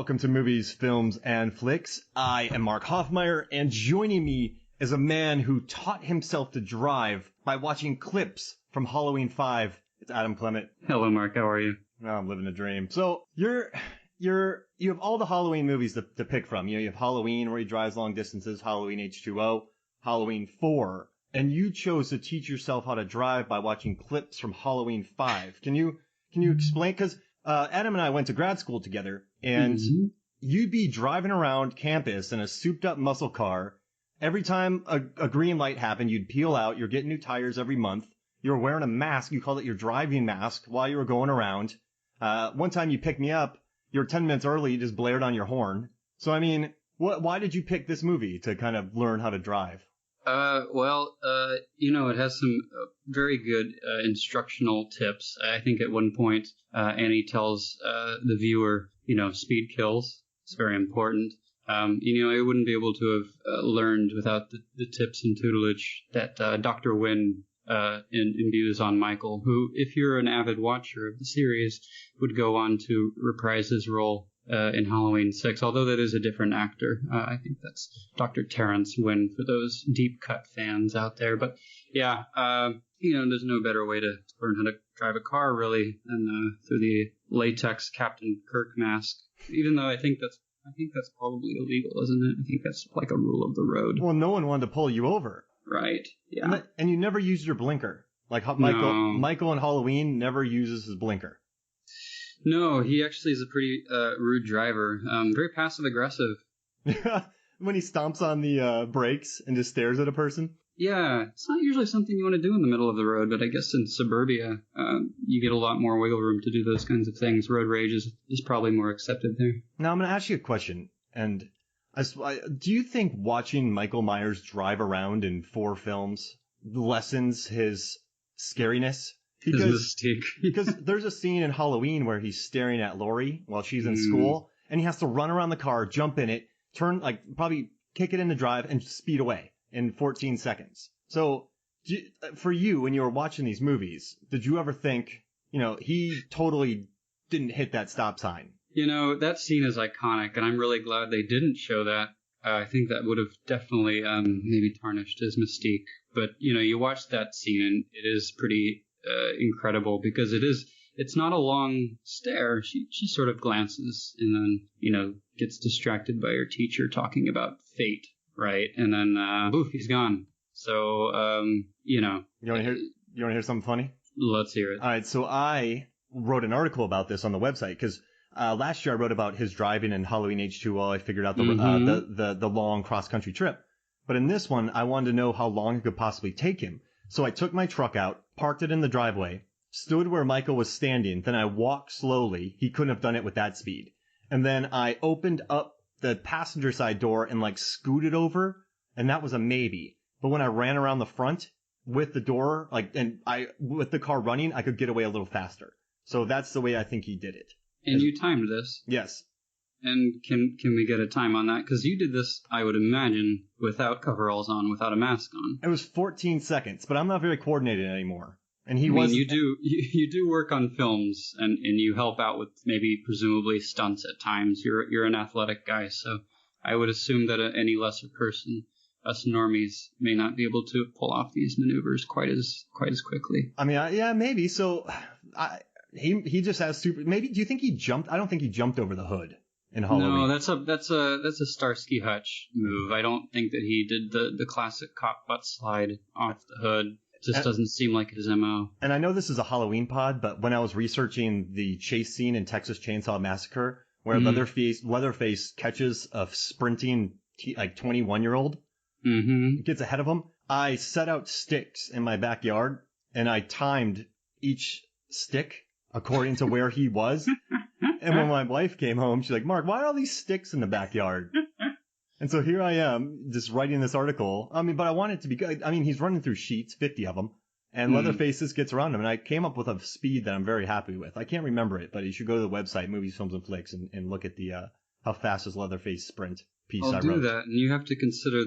Welcome to Movies, Films, and Flicks. I am Mark Hoffmeyer, and joining me is a man who taught himself to drive by watching clips from Halloween 5. It's Adam Clement. Hello, Mark. How are you? Oh, I'm living a dream. So you have all the Halloween movies to pick from. You have Halloween where he drives long distances, Halloween H2O, Halloween 4, and you chose to teach yourself how to drive by watching clips from Halloween 5. Can you explain? Because Adam and I went to grad school together, and you'd be driving around campus in a souped-up muscle car. Every time a green light happened, you'd peel out. You're getting new tires every month. You were wearing a mask. You called it your driving mask while you were going around. One time you picked me up. You were 10 minutes early. You just blared on your horn. So, I mean, why did you pick this movie to kind of learn how to drive? It has some very good instructional tips. I think at one point, Annie tells the viewer, speed kills. It's very important. I wouldn't be able to have learned without the tips and tutelage that Dr. Wynn imbues on Michael, who, if you're an avid watcher of the series, would go on to reprise his role in Halloween 6, although that is a different actor. I think that's Dr. Terrence Wynn for those deep cut fans out there. But yeah, there's no better way to learn how to drive a car really than through the latex Captain Kirk mask. Even though I think that's probably illegal, isn't it? I think that's like a rule of the road. Well, no one wanted to pull you over. Right. Yeah. And you never used your blinker. Like Michael in Halloween never uses his blinker. No, he actually is a pretty rude driver. Very passive aggressive. When he stomps on the brakes and just stares at a person. Yeah, it's not usually something you want to do in the middle of the road, but I guess in suburbia, you get a lot more wiggle room to do those kinds of things. Road rage is probably more accepted there. Now, I'm going to ask you a question. And do you think watching Michael Myers drive around in 4 films lessens his scariness? His mystique. Because there's a scene in Halloween where he's staring at Laurie while she's in school, and he has to run around the car, jump in it, probably kick it into drive, and speed away in 14 seconds. So, for you, when you were watching these movies, did you ever think, he totally didn't hit that stop sign? That scene is iconic, and I'm really glad they didn't show that. I think that would have definitely maybe tarnished his mystique. But, you watch that scene, and it is pretty incredible because it's not a long stare. She sort of glances and then, gets distracted by her teacher talking about fate, right? And then, he's gone. So, You want to hear something funny? Let's hear it. All right. So I wrote an article about this on the website because last year I wrote about his driving in Halloween H2O. I figured out the long cross-country trip. But in this one, I wanted to know how long it could possibly take him. So I took my truck out, parked it in the driveway, stood where Michael was standing, then I walked slowly. He couldn't have done it with that speed. And then I opened up the passenger side door and scooted over, and that was a maybe. But when I ran around the front with the door, with the car running, I could get away a little faster. So that's the way I think he did it. And you timed this? Yes. And can we get a time on that? Because you did this, I would imagine, without coveralls on, without a mask on. It was 14 seconds, but I'm not very coordinated anymore. And you do work on films, and you help out with maybe presumably stunts at times. You're an athletic guy, so I would assume that any lesser person, us normies, may not be able to pull off these maneuvers quite as quickly. I mean, yeah, maybe. So he just has super. Maybe do you think he jumped? I don't think he jumped over the hood. In Halloween. No, that's a Starsky Hutch move. I don't think that he did the classic cop butt slide off the hood. It just doesn't seem like his MO. And I know this is a Halloween pod, but when I was researching the chase scene in Texas Chainsaw Massacre, where Leatherface catches a sprinting 21-year-old, gets ahead of him, I set out sticks in my backyard and I timed each stick according to where he was. And when my wife came home, she's like, Mark, why are all these sticks in the backyard? And so here I am, just writing this article. I mean, but I want it to be good. I mean, he's running through sheets, 50 of them, and Leatherface just gets around him. And I came up with a speed that I'm very happy with. I can't remember it, but you should go to the website, Movies, Films, and Flicks, and look at the how fast does Leatherface sprint piece I wrote. I'll do that, and you have to consider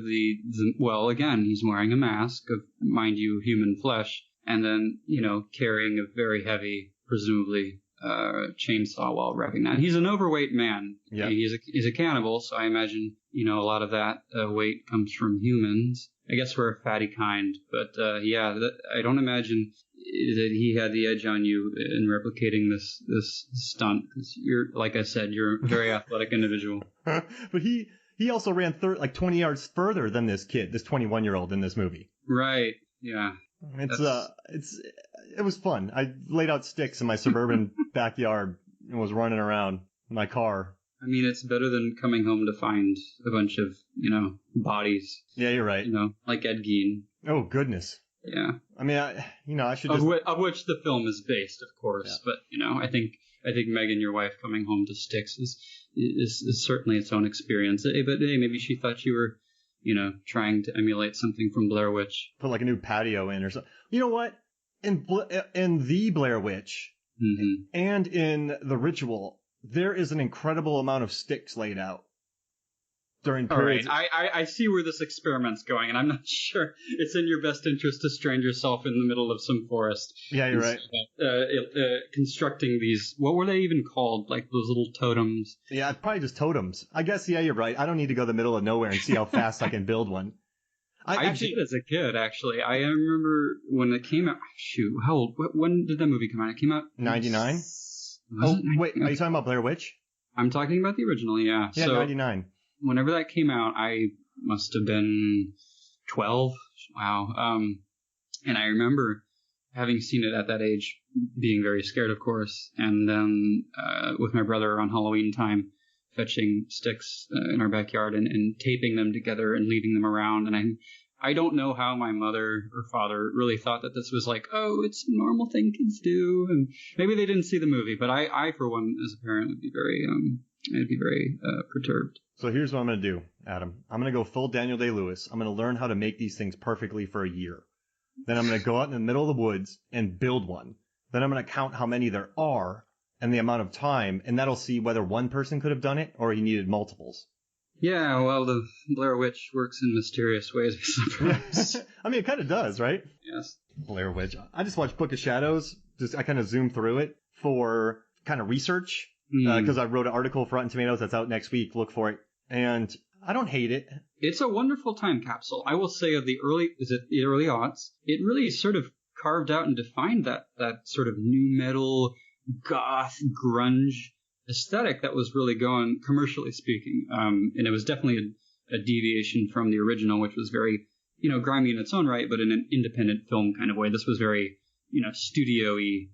well, again, he's wearing a mask of, mind you, human flesh, and then, carrying a very heavy, presumably chainsaw while revving that. He's an overweight man. Yeah. He's a cannibal, so I imagine, a lot of that weight comes from humans. I guess we're a fatty kind, but I don't imagine that he had the edge on you in replicating this stunt, because like I said, you're a very athletic individual. But he also ran 20 yards further than this kid, this 21-year-old in this movie. Right. Yeah. It was fun. I laid out sticks in my suburban backyard and was running around my car. I mean, it's better than coming home to find a bunch of, bodies. Yeah, you're right. Like Ed Gein. Oh, goodness. Yeah. I mean, I should of which the film is based, of course. Yeah. But, I think Megan, your wife, coming home to sticks is certainly its own experience. But hey, maybe she thought you were, trying to emulate something from Blair Witch. Put like a new patio in or something. You know what? In the Blair Witch and in The Ritual, there is an incredible amount of sticks laid out during periods. All right. I see where this experiment's going, and I'm not sure it's in your best interest to strand yourself in the middle of some forest. Yeah, you're right. Constructing these, what were they even called? Like those little totems? Yeah, probably just totems. I guess, yeah, you're right. I don't need to go to the middle of nowhere and see how fast I can build one. I did as a kid, actually. I remember when it came out. Shoot, how old? When did that movie come out? It came out 99. Oh, wait, are you talking about Blair Witch? I'm talking about the original, yeah. Yeah, 99. Whenever that came out, I must have been 12. Wow. And I remember having seen it at that age, being very scared, of course, and then with my brother around Halloween time, fetching sticks in our backyard and taping them together and leaving them around. And I don't know how my mother or father really thought that this was like, oh, it's a normal thing kids do. And maybe they didn't see the movie, but I for one, as a parent, would be very perturbed. So here's what I'm going to do, Adam. I'm going to go full Daniel Day-Lewis. I'm going to learn how to make these things perfectly for a year. Then I'm going to go out in the middle of the woods and build one. Then I'm going to count how many there are and the amount of time, and that'll see whether one person could have done it or he needed multiples. Yeah, well, the Blair Witch works in mysterious ways, I suppose. I mean, it kind of does, right? Yes. Blair Witch. I just watched Book of Shadows. I kind of zoomed through it for kind of research because I wrote an article for Rotten Tomatoes that's out next week. Look for it. And I don't hate it. It's a wonderful time capsule. I will say of the early aughts, it really sort of carved out and defined that sort of new metal, goth, grunge aesthetic that was really going, commercially speaking. And it was definitely a deviation from the original, which was very, grimy in its own right, but in an independent film kind of way. This was very, studio-y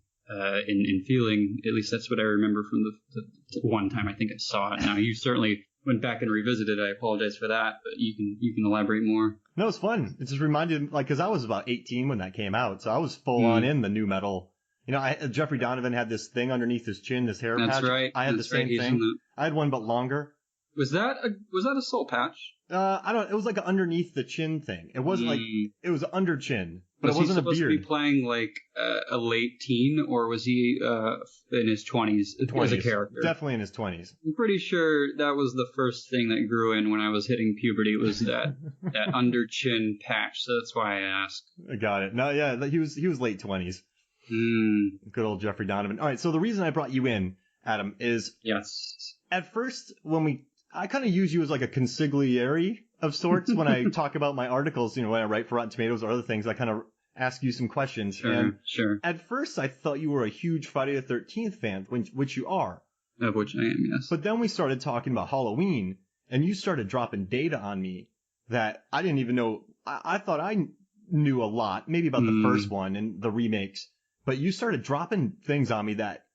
in feeling. At least that's what I remember from the one time I think I saw it. Now, you certainly went back and revisited it. I apologize for that, but you can elaborate more. No, it's fun. It just reminded, because I was about 18 when that came out, so I was full on in the new metal. Jeffrey Donovan had this thing underneath his chin, this hair patch. That's right. I had the same thing. I had one, but longer. Was that a soul patch? It was like an underneath the chin thing. It wasn't like, it was under chin, but it wasn't a beard. Was he supposed to be playing like a late teen, or was he in his 20s as a character? Definitely in his 20s. I'm pretty sure that was the first thing that grew in when I was hitting puberty, was that under chin patch. So that's why I asked. I got it. No, yeah, he was late 20s. Good old Jeffrey Donovan. All right, so the reason I brought you in, Adam, is yes. At first I kind of use you as like a consigliere of sorts when I talk about my articles, when I write for Rotten Tomatoes or other things. I kind of ask you some questions. Sure. At first, I thought you were a huge Friday the 13th fan, which you are. Of which I am, yes. But then we started talking about Halloween, and you started dropping data on me that I didn't even know. I thought I knew a lot, maybe about the first one and the remakes, but you started dropping things on me that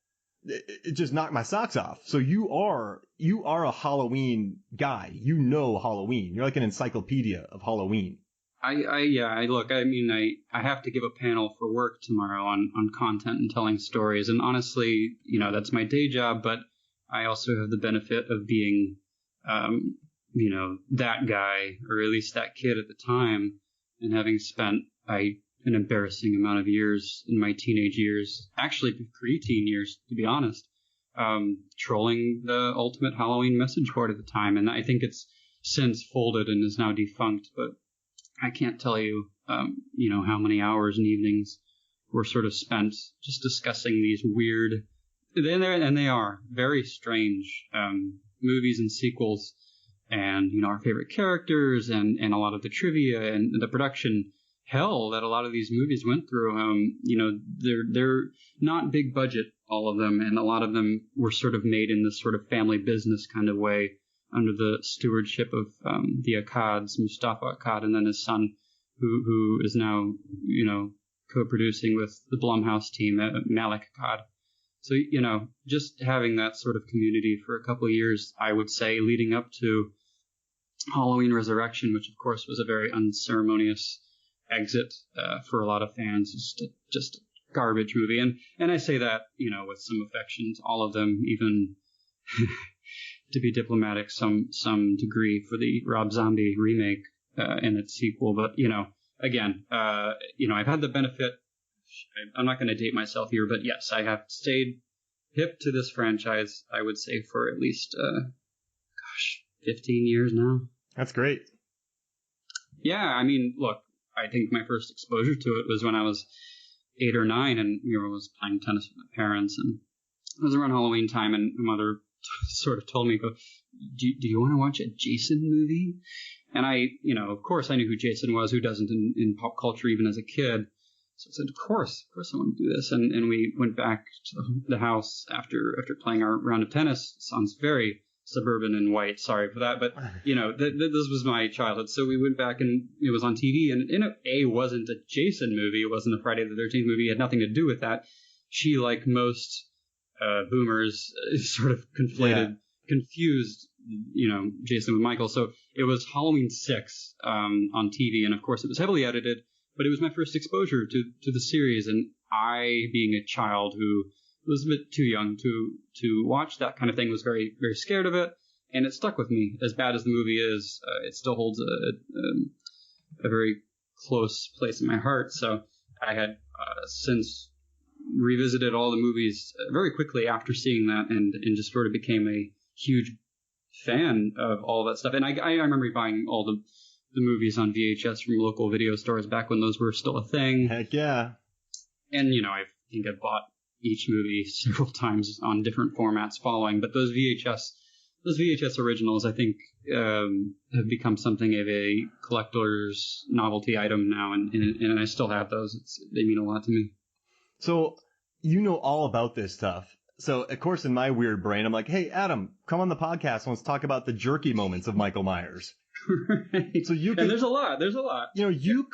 it just knocked my socks off. So you are a Halloween guy. You know Halloween. You're like an encyclopedia of Halloween. Look, I mean, I have to give a panel for work tomorrow on content and telling stories. And honestly, that's my day job, but I also have the benefit of being, that guy, or at least that kid at the time, and having spent an embarrassing amount of years in my teenage years, actually pre-teen years, to be honest, trolling the Ultimate Halloween message board at the time. And I think it's since folded and is now defunct, but I can't tell you, how many hours and evenings were sort of spent just discussing these weird they are very strange movies and sequels, and our favorite characters, and a lot of the trivia and the production hell that a lot of these movies went through. They're not big budget, all of them, and a lot of them were sort of made in this sort of family business kind of way under the stewardship of the Akkads, Mustafa Akkad, and then his son, who is now co-producing with the Blumhouse team, Malik Akkad. So just having that sort of community for a couple of years, I would say, leading up to Halloween Resurrection, which of course was a very unceremonious exit for a lot of fans, just a garbage movie, and I say that with some affection to all of them, even to be diplomatic, some degree for the Rob Zombie remake and its sequel. But again, I've had the benefit. I'm not going to date myself here, but yes, I have stayed hip to this franchise, I would say, for at least 15 years now. That's great. Yeah, I mean, look, I think my first exposure to it was when I was 8 or 9, and I was playing tennis with my parents, and it was around Halloween time, and my mother sort of told me, do you want to watch a Jason movie? And I, of course I knew who Jason was, who doesn't in pop culture even as a kid. So I said, of course I want to do this. And we went back to the house after playing our round of tennis. It sounds very suburban and white. Sorry for that. But, this was my childhood. So we went back, and it was on TV. And it wasn't a Jason movie. It wasn't a Friday the 13th movie. It had nothing to do with that. She, like most boomers, sort of confused, Jason with Michael. So it was Halloween 6 on TV. And, of course, it was heavily edited. But it was my first exposure to the series, and I, being a child who was a bit too young to watch that kind of thing, was very, very scared of it, and it stuck with me. As bad as the movie is, it still holds a very close place in my heart. So I had since revisited all the movies very quickly after seeing that, and just sort of became a huge fan of all that stuff. And I remember buying all the movies on VHS from local video stores back when those were still a thing. Heck yeah. And, I think I've bought each movie several times on different formats following, but those VHS originals, I think, have become something of a collector's novelty item now, and I still have those. They mean a lot to me. So, all about this stuff. So, of course, in my weird brain, I'm like, hey, Adam, come on the podcast and let's talk about the jerky moments of Michael Myers. Right. So you could, and there's a lot. You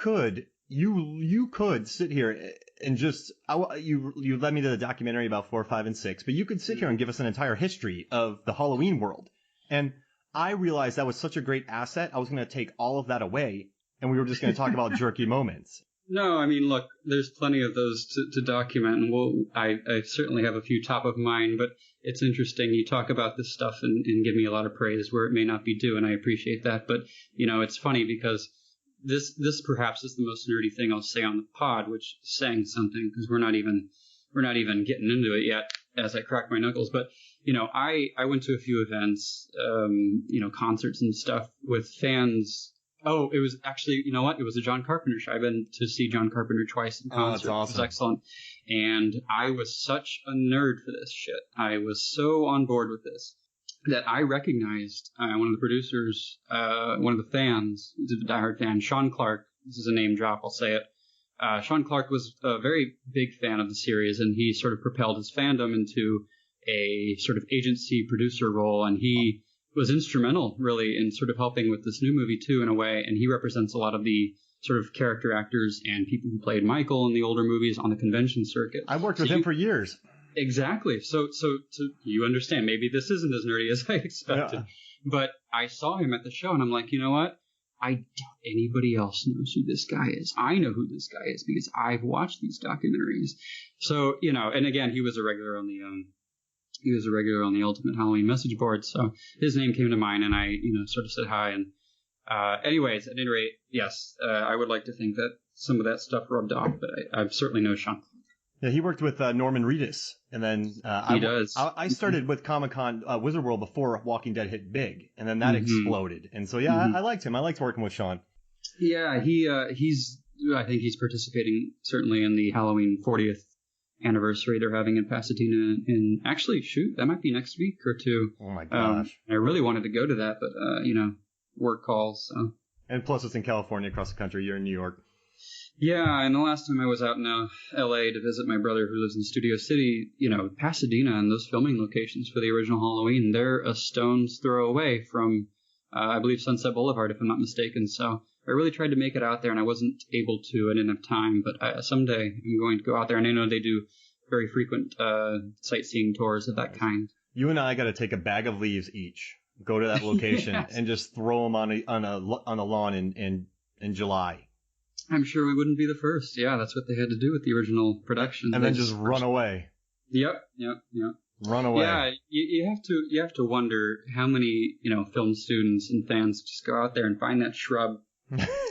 could sit here and just you led me to the documentary about 4, 5, and 6, but you could sit here and give us an entire history of the Halloween world. And I realized that was such a great asset. I was going to take all of that away, and we were just going to talk about jerky moments. No, I mean, look, there's plenty of those to document, and I certainly have a few top of mind, but it's interesting. You talk about this stuff and give me a lot of praise where it may not be due, and I appreciate that. But, it's funny because this perhaps is the most nerdy thing I'll say on the pod, which is saying something, because we're not even getting into it yet as I crack my knuckles. But, I went to a few events, concerts and stuff with fans. Oh, it was actually, it was a John Carpenter show. I've been to see John Carpenter twice in concert. That's awesome. It was excellent. And I was such a nerd for this shit. I was so on board with this that I recognized one of the producers, one of the fans, the diehard fan, Sean Clark. This is a name drop, I'll say it. Sean Clark was a very big fan of the series, and he sort of propelled his fandom into a sort of agency producer role, and he was instrumental, really, in sort of helping with this new movie, too, in a way. And he represents a lot of the sort of character actors and people who played Michael in the older movies on the convention circuit. I worked with him for years. Exactly. So you understand, maybe this isn't as nerdy as I expected. Yeah. But I saw him at the show, and I'm like, you know what? I doubt anybody else knows who this guy is. I know who this guy is because I've watched these documentaries. So, and again, he was a regular on the Ultimate Halloween message board, so his name came to mind, and I, sort of said hi. And anyways, at any rate, yes, I would like to think that some of that stuff rubbed off, but I've certainly known Sean. Yeah, he worked with Norman Reedus, and then I started with Comic-Con Wizard World before Walking Dead hit big, and then that exploded. And so, I liked him. I liked working with Sean. Yeah, I think he's participating certainly in the Halloween 40th anniversary they're having in Pasadena. And actually, shoot, that might be next week or two. Oh my gosh! I really wanted to go to that, but work calls. So. And plus, it's in California, across the country. You're in New York. Yeah, and the last time I was out in L.A. to visit my brother who lives in Studio City, Pasadena and those filming locations for the original Halloween, they're a stone's throw away from, I believe, Sunset Boulevard, if I'm not mistaken. So I really tried to make it out there, and I wasn't able to. I didn't have time, but someday I'm going to go out there, and I know they do very frequent sightseeing tours of that kind. You and I got to take a bag of leaves each, go to that location, yes, and just throw them on a lawn in July. I'm sure we wouldn't be the first. Yeah, that's what they had to do with the original production. And then just run away. Yep. Run away. Yeah, you have to wonder how many, film students and fans just go out there and find that shrub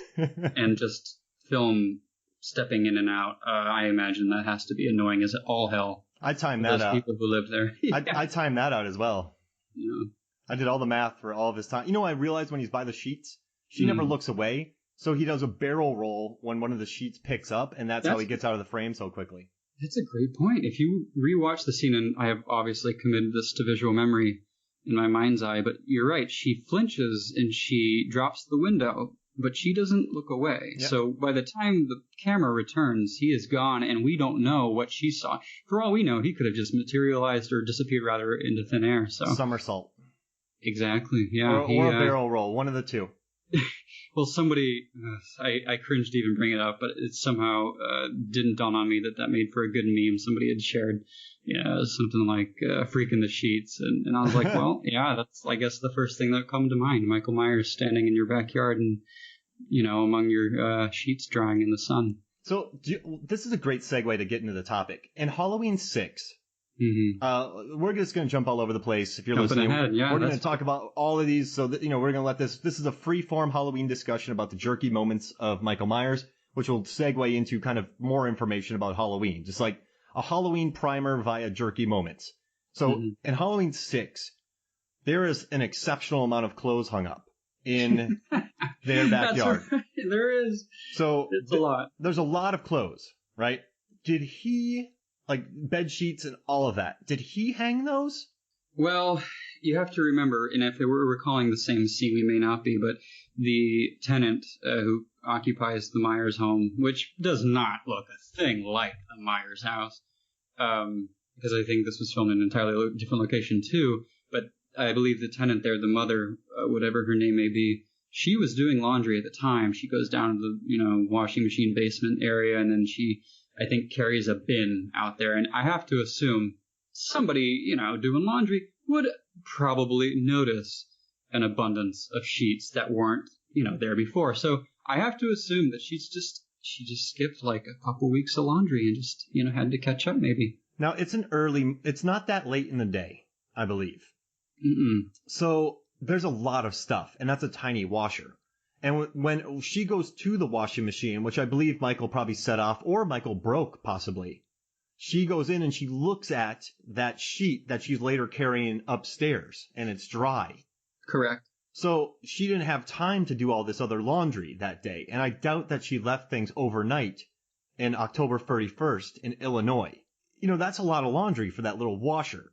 and just film stepping in and out. I imagine that has to be annoying as all hell. I timed that out. People who live there. Yeah. I timed that out as well. Yeah. I did all the math for all of his time. I realized when he's by the sheets, she never looks away. So he does a barrel roll when one of the sheets picks up, and that's how he gets out of the frame so quickly. That's a great point. If you rewatch the scene, and I have obviously committed this to visual memory in my mind's eye, but you're right. She flinches and she drops the window, but she doesn't look away. Yep. So by the time the camera returns, he is gone, and we don't know what she saw. For all we know, he could have just materialized or disappeared rather into thin air. So somersault. Exactly. Yeah. Or a barrel roll. One of the two. Well, somebody, I cringed to even bring it up, but it somehow didn't dawn on me that made for a good meme. Somebody had shared, something like a freak in the sheets. And I was like, well, yeah, that's, I guess, the first thing that come to mind. Michael Myers standing in your backyard and, among your sheets drying in the sun. So this is a great segue to get into the topic. In Halloween 6, we're just going to jump all over the place. If you're listening, we're going to talk about all of these. So that, we're going to let this is a free-form Halloween discussion about the jerky moments of Michael Myers, which will segue into kind of more information about Halloween, just like a Halloween primer via jerky moments. So in Halloween 6, there is an exceptional amount of clothes hung up in their backyard. That's right. There is. So it's a lot. There's a lot of clothes, right? Did he... like bed sheets and all of that. Did he hang those? Well, you have to remember, and if we're recalling the same scene, we may not be, but the tenant who occupies the Myers home, which does not look a thing like the Myers house, because I think this was filmed in an entirely different location too, but I believe the tenant there, the mother, whatever her name may be, she was doing laundry at the time. She goes down to the, washing machine basement area, and then she, I think, carries a bin out there. And I have to assume somebody, doing laundry would probably notice an abundance of sheets that weren't, there before. So I have to assume that she just skipped like a couple weeks of laundry and just, had to catch up maybe. Now, it's not that late in the day, I believe. So there's a lot of stuff, and that's a tiny washer. And when she goes to the washing machine, which I believe Michael probably set off, or Michael broke possibly, she goes in and she looks at that sheet that she's later carrying upstairs, and it's dry. Correct. So she didn't have time to do all this other laundry that day, and I doubt that she left things overnight in October 31st in Illinois. That's a lot of laundry for that little washer.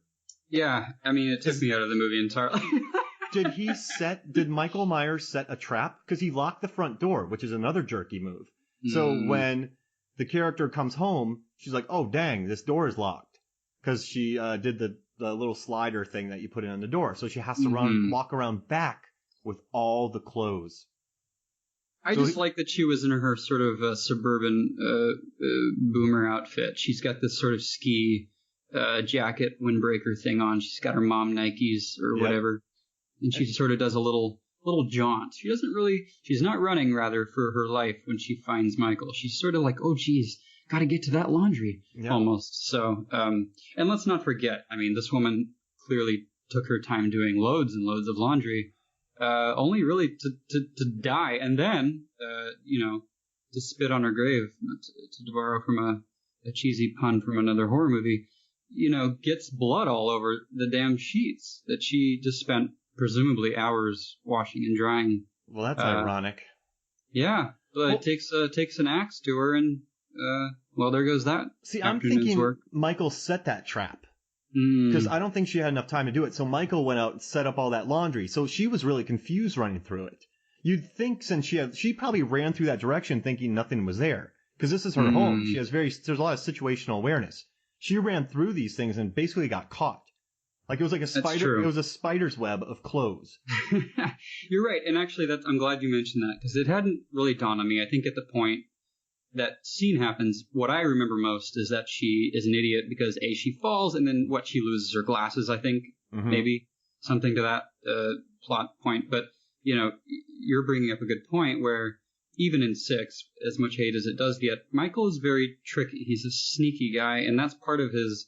Yeah, I mean, it took me out of the movie entirely. Did Michael Myers set a trap? Because he locked the front door, which is another jerky move. So when the character comes home, she's like, oh, dang, this door is locked. Because she did the little slider thing that you put in on the door. So she has to walk around back with all the clothes. I just like that she was in her sort of suburban boomer outfit. She's got this sort of ski jacket windbreaker thing on. She's got her mom Nikes or whatever. And she sort of does a little jaunt. She's not running rather for her life when she finds Michael. She's sort of like, oh geez, got to get to that laundry almost. So, and let's not forget, I mean, this woman clearly took her time doing loads and loads of laundry, only really to die. And then, to spit on her grave, to borrow from a cheesy pun from another horror movie, gets blood all over the damn sheets that she just spent presumably hours washing and drying. Well, that's ironic. Yeah, but it takes an axe to her, and well, there goes that. See, I'm thinking Michael set that trap. Because I don't think she had enough time to do it. So Michael went out and set up all that laundry. So she was really confused running through it. You'd think since she probably ran through that direction thinking nothing was there. Because this is her home. She has there's a lot of situational awareness. She ran through these things and basically got caught. Like it was like a spider. It was a spider's web of clothes. You're right. And actually, I'm glad you mentioned that because it hadn't really dawned on me. I think at the point that scene happens, what I remember most is that she is an idiot because she falls and then she loses her glasses, I think, maybe something to that plot point. But, you're bringing up a good point where even in 6, as much hate as it does get, Michael is very tricky. He's a sneaky guy, and that's part of his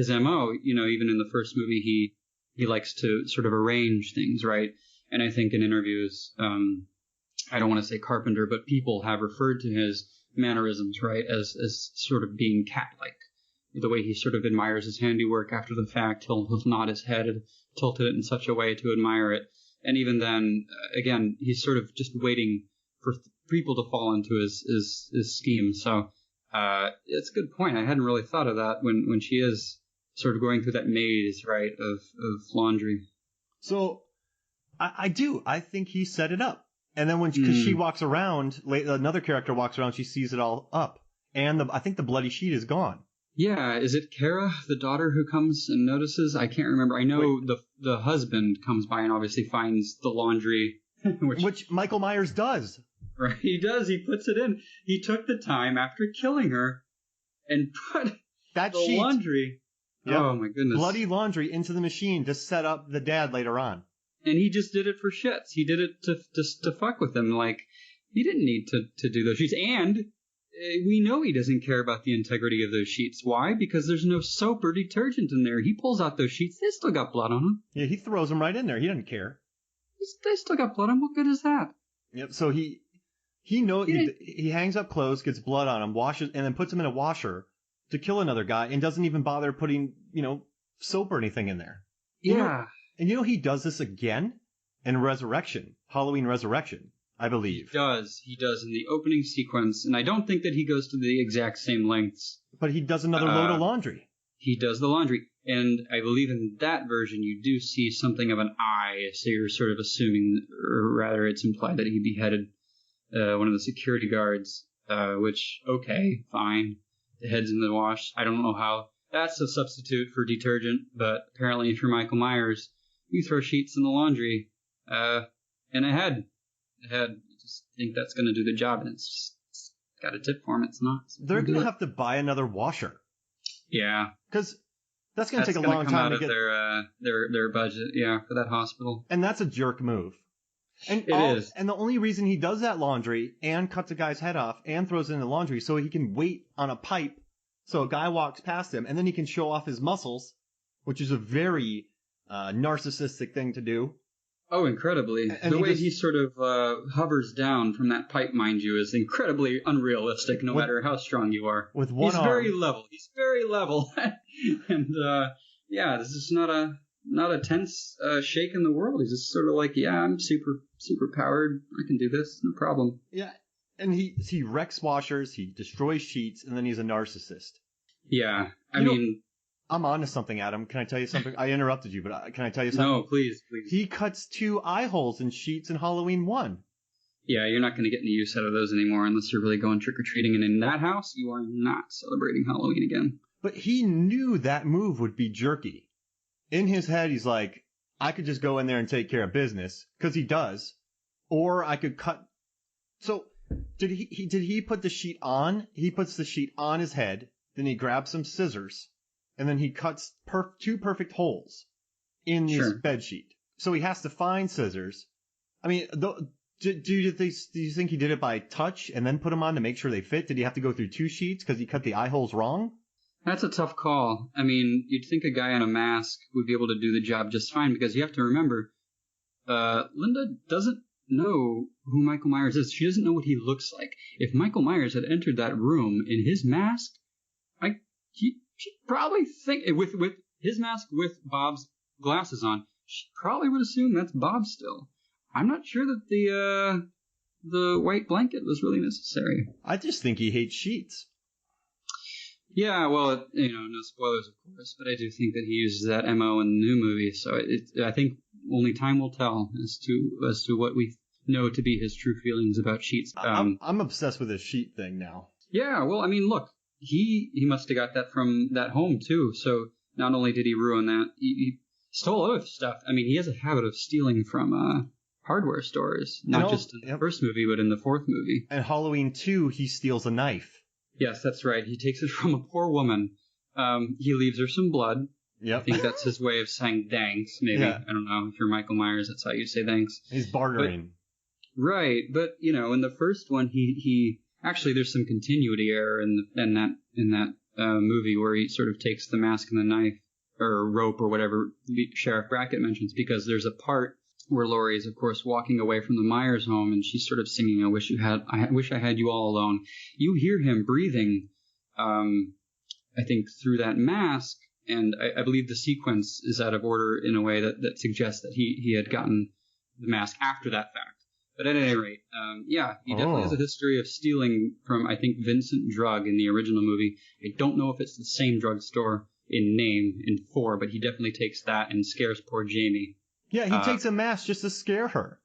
MO. Even in the first movie, he likes to sort of arrange things, right? And I think in interviews, I don't want to say Carpenter, but people have referred to his mannerisms, right, as sort of being cat-like. The way he sort of admires his handiwork after the fact, he'll nod his head and tilt it in such a way to admire it. And even then, again, he's sort of just waiting for people to fall into his scheme. So it's a good point. I hadn't really thought of that when she is sort of going through that maze, right, of laundry. So I do. I think he set it up. And then because she walks around, another character walks around, she sees it all up. And I think the bloody sheet is gone. Yeah, is it Kara, the daughter, who comes and notices? I can't remember. I know the husband comes by and obviously finds the laundry. Which Michael Myers does. Right, he does. He puts it in. He took the time after killing her and put the laundry. Yep. Oh, my goodness. Bloody laundry into the machine to set up the dad later on. And he just did it for shits. He did it to fuck with him. Like, he didn't need to do those sheets. And we know he doesn't care about the integrity of those sheets. Why? Because there's no soap or detergent in there. He pulls out those sheets. They still got blood on them. Yeah, he throws them right in there. He doesn't care. They still got blood on them. What good is that? Yep. So he hangs up clothes, gets blood on them, washes, and then puts them in a washer to kill another guy, and doesn't even bother putting, soap or anything in there. Yeah. And he does this again in Halloween Resurrection, I believe. He does in the opening sequence, and I don't think that he goes to the exact same lengths. But he does another load of laundry. He does the laundry, and I believe in that version you do see something of an eye, so you're sort of assuming, or rather it's implied that he beheaded one of the security guards, which, okay, fine. The head's in the wash. I don't know how that's a substitute for detergent, but apparently if you're Michael Myers, you throw sheets in the laundry, and I just think that's going to do the job, and it's got a tip for him. It's not. They're going to have to buy another washer. Yeah. Because that's going to take a long time to get their budget, yeah, for that hospital. And that's a jerk move. And it is. And the only reason he does that laundry and cuts a guy's head off and throws it in the laundry so he can wait on a pipe so a guy walks past him and then he can show off his muscles, which is a very narcissistic thing to do. Oh, incredibly. And the way he sort of hovers down from that pipe, mind you, is incredibly unrealistic no matter how strong you are. With one arm. He's very level. And, yeah, this is not a tense shake in the world. He's just sort of like, yeah, I'm super powered. I can do this. No problem. Yeah. And he wrecks washers, he destroys sheets, and then he's a narcissist. Yeah. I mean, I'm on to something, Adam. Can I tell you something? I interrupted you, but can I tell you something? No, please. He cuts 2 eye holes in sheets in Halloween 1. Yeah, you're not going to get any use out of those anymore unless you're really going trick-or-treating. And in that house, you are not celebrating Halloween again. But he knew that move would be jerky. In his head, he's like, I could just go in there and take care of business, because he does. Or I could cut. So, did he put the sheet on? He puts the sheet on his head, then he grabs some scissors, and then he cuts 2 perfect holes in his bed sheet. So he has to find scissors. I mean, do you think he did it by touch and then put them on to make sure they fit? Did he have to go through 2 sheets because he cut the eye holes wrong? That's a tough call. I mean, you'd think a guy in a mask would be able to do the job just fine because you have to remember, Linda doesn't know who Michael Myers is. She doesn't know what he looks like. If Michael Myers had entered that room in his mask, she'd probably think, with his mask with Bob's glasses on, she probably would assume that's Bob still. I'm not sure that the white blanket was really necessary. I just think he hates sheets. Yeah, well, no spoilers, of course, but I do think that he uses that MO in the new movie. So I think only time will tell as to what we know to be his true feelings about Sheets. I'm obsessed with this sheet thing now. Yeah, well, I mean, look, he must have got that from that home too. So not only did he ruin that, he stole other stuff. I mean, he has a habit of stealing from hardware stores, not just in the first movie, but in the fourth movie. And Halloween 2, he steals a knife. Yes, that's right. He takes it from a poor woman. He leaves her some blood. Yep. I think that's his way of saying thanks, maybe. Yeah. I don't know. If you're Michael Myers, that's how you say thanks. He's bartering. Right. But, in the first one, he actually, there's some continuity error in that movie where he sort of takes the mask and the knife or rope or whatever Sheriff Brackett mentions, because there's a part where Laurie is, of course, walking away from the Myers home, and she's sort of singing, I wish I had you all alone. You hear him breathing, I think, through that mask, and I believe the sequence is out of order in a way that suggests that he had gotten the mask after that fact. But at any rate, he definitely has a history of stealing from, I think, Vincent Drug in the original movie. I don't know if it's the same drugstore in name in 4, but he definitely takes that and scares poor Jamie. Yeah, he takes a mask just to scare her.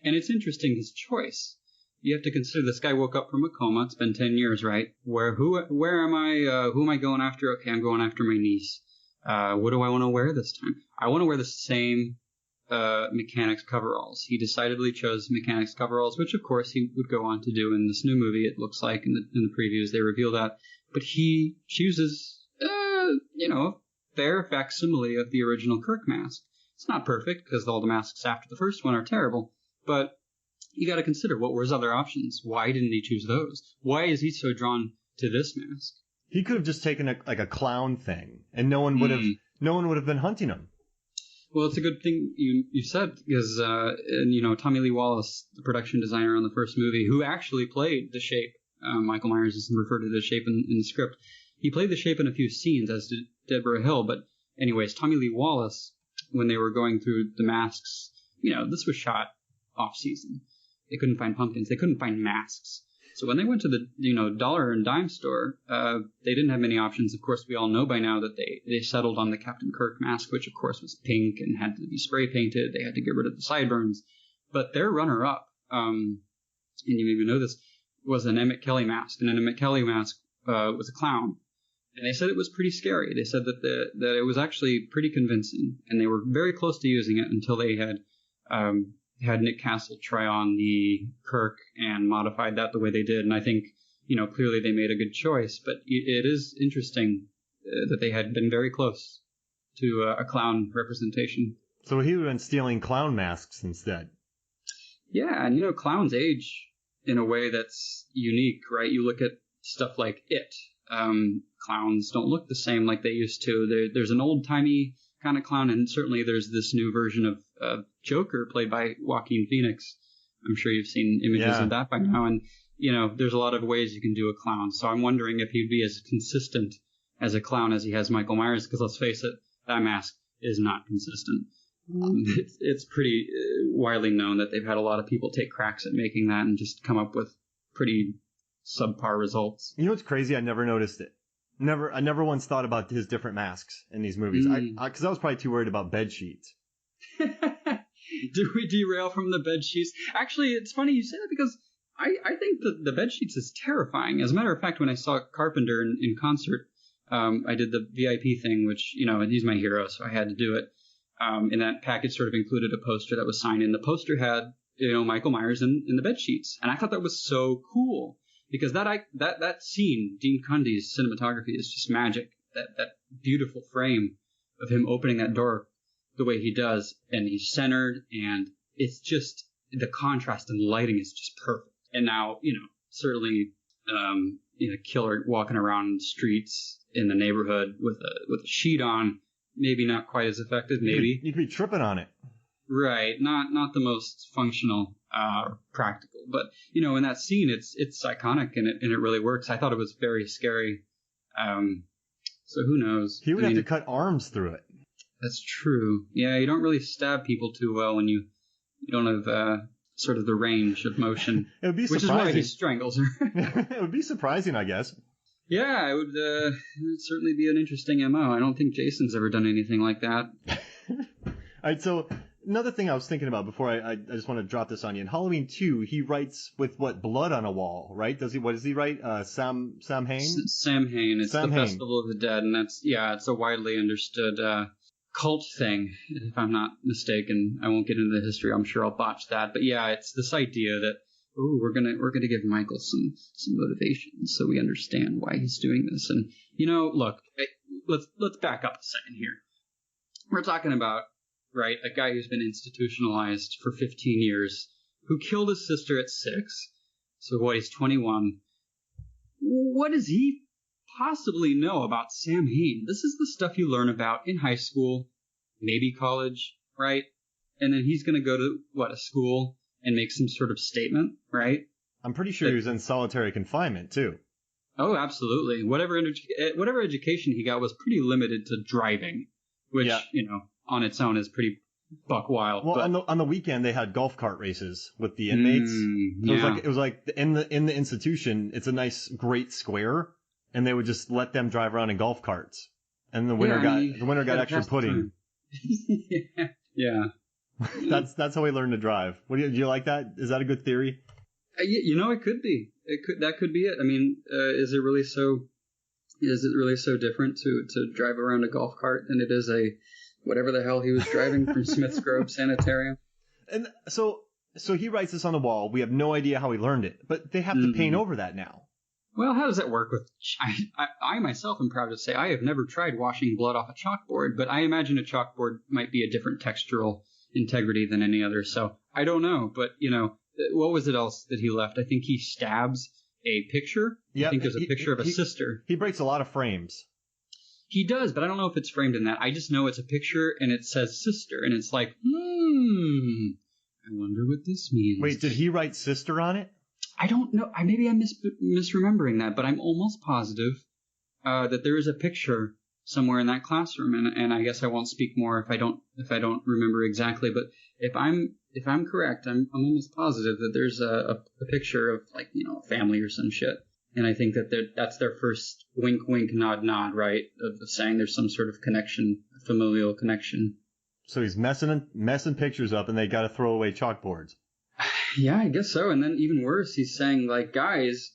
And it's interesting, his choice. You have to consider this guy woke up from a coma. It's been 10 years, right? Where am I? Who am I going after? Okay, I'm going after my niece. What do I want to wear this time? I want to wear the same mechanics coveralls. He decidedly chose mechanics coveralls, which of course he would go on to do in this new movie. It looks like in the previews they reveal that. But he chooses, a fair facsimile of the original Kirk mask. It's not perfect, because all the masks after the first one are terrible, but you got to consider, what were his other options? Why didn't he choose those? Why is he so drawn to this mask? He could have just taken a clown thing, and no one would have been hunting him. Well, it's a good thing you said, because Tommy Lee Wallace, the production designer on the first movie, who actually played the Shape, Michael Myers is referred to the Shape in the script. He played the Shape in a few scenes, as did Deborah Hill. But anyways, Tommy Lee Wallace, when they were going through the masks, this was shot off season. They couldn't find pumpkins. They couldn't find masks. So when they went to the dollar and dime store, they didn't have many options. Of course, we all know by now that they settled on the Captain Kirk mask, which of course was pink and had to be spray painted. They had to get rid of the sideburns. But their runner-up, and you maybe know this, was an Emmett Kelly mask. And an Emmett Kelly mask was a clown. And they said it was pretty scary. They said that it was actually pretty convincing. And they were very close to using it until they had Nick Castle try on the Kirk and modified that the way they did. And I think, clearly they made a good choice. But it is interesting that they had been very close to a clown representation. So he would have been stealing clown masks instead. Yeah, and clowns age in a way that's unique, right? You look at stuff like It. Clowns don't look the same like they used to. There's an old-timey kind of clown, and certainly there's this new version of Joker played by Joaquin Phoenix. I'm sure you've seen images of that by now, and there's a lot of ways you can do a clown. So I'm wondering if he'd be as consistent as a clown as he has Michael Myers, because let's face it, that mask is not consistent. It's pretty widely known that they've had a lot of people take cracks at making that and just come up with pretty subpar results. You know what's crazy? I never noticed it. I never once thought about his different masks in these movies. Because I was probably too worried about bed sheets. Do we derail from the bed sheets? Actually, it's funny you say that, because I think that the bed sheets is terrifying. As a matter of fact, when I saw Carpenter in concert, I did the VIP thing, which, he's my hero, so I had to do it. And that package sort of included a poster that was signed in. The poster had, Michael Myers in the bed sheets. And I thought that was so cool. Because that scene, Dean Cundy's cinematography, is just magic. That beautiful frame of him opening that door the way he does, and he's centered, and it's just, the contrast and lighting is just perfect. And now, certainly, killer walking around the streets in the neighborhood with a sheet on, maybe not quite as effective. Maybe you could be tripping on it. Right, not the most functional, practical, but in that scene, it's iconic and it really works. I thought it was very scary. So who knows? He would have to cut arms through it. That's true. Yeah, you don't really stab people too well when you don't have sort of the range of motion. It would be surprising. Which is why he strangles her. It would be surprising, I guess. Yeah, it would certainly be an interesting MO. I don't think Jason's ever done anything like that. All right, so another thing I was thinking about before I just want to drop this on you. In Halloween 2, he writes with blood on a wall, right? What does he write? Sam Hain? Sam Hain. It's Sam the Hain. Festival of the Dead, and it's a widely understood cult thing, if I'm not mistaken. I won't get into the history. I'm sure I'll botch that. But yeah, it's this idea that we're gonna give Michael some motivation so we understand why he's doing this. And look, let's back up a second here. We're talking about, right, a guy who's been institutionalized for 15 years, who killed his sister at 6. So he's 21. What does he possibly know about Sam Hain? This is the stuff you learn about in high school, maybe college, right? And then he's going to go to, a school and make some sort of statement, right? I'm pretty sure he was in solitary confinement, too. Oh, absolutely. Whatever education he got was pretty limited to driving, which, on its own is pretty buck wild. Well, but on the weekend they had golf cart races with the inmates. It was like in the institution, it's a nice great square, and they would just let them drive around in golf carts. And the winner got extra pudding. Yeah. That's how we learned to drive. Do you like that? Is that a good theory? It could be. That could be it. I mean, is it really so different to drive around a golf cart than it is a whatever the hell he was driving from Smith's Grove Sanitarium? And so he writes this on the wall. We have no idea how he learned it, but they have to paint over that now. Well, how does that work with... I myself am proud to say I have never tried washing blood off a chalkboard, but I imagine a chalkboard might be a different textural integrity than any other, so I don't know. But, what was it else that he left? I think he stabs a picture. Yep. I think there's a picture of a sister. He breaks a lot of frames. He does, but I don't know if it's framed in that. I just know it's a picture and it says sister, and it's like, I wonder what this means. Wait, did he write sister on it? I don't know. Maybe I'm misremembering that, but I'm almost positive that there is a picture somewhere in that classroom, and I guess I won't speak more if I don't remember exactly. But if I'm correct, I'm almost positive that there's a picture of a family or some shit, and I think that's their first wink, wink, nod, nod, right, of saying there's some sort of connection, a familial connection. So he's messing pictures up, and they got to throw away chalkboards. Yeah, I guess so. And then even worse, he's saying, guys,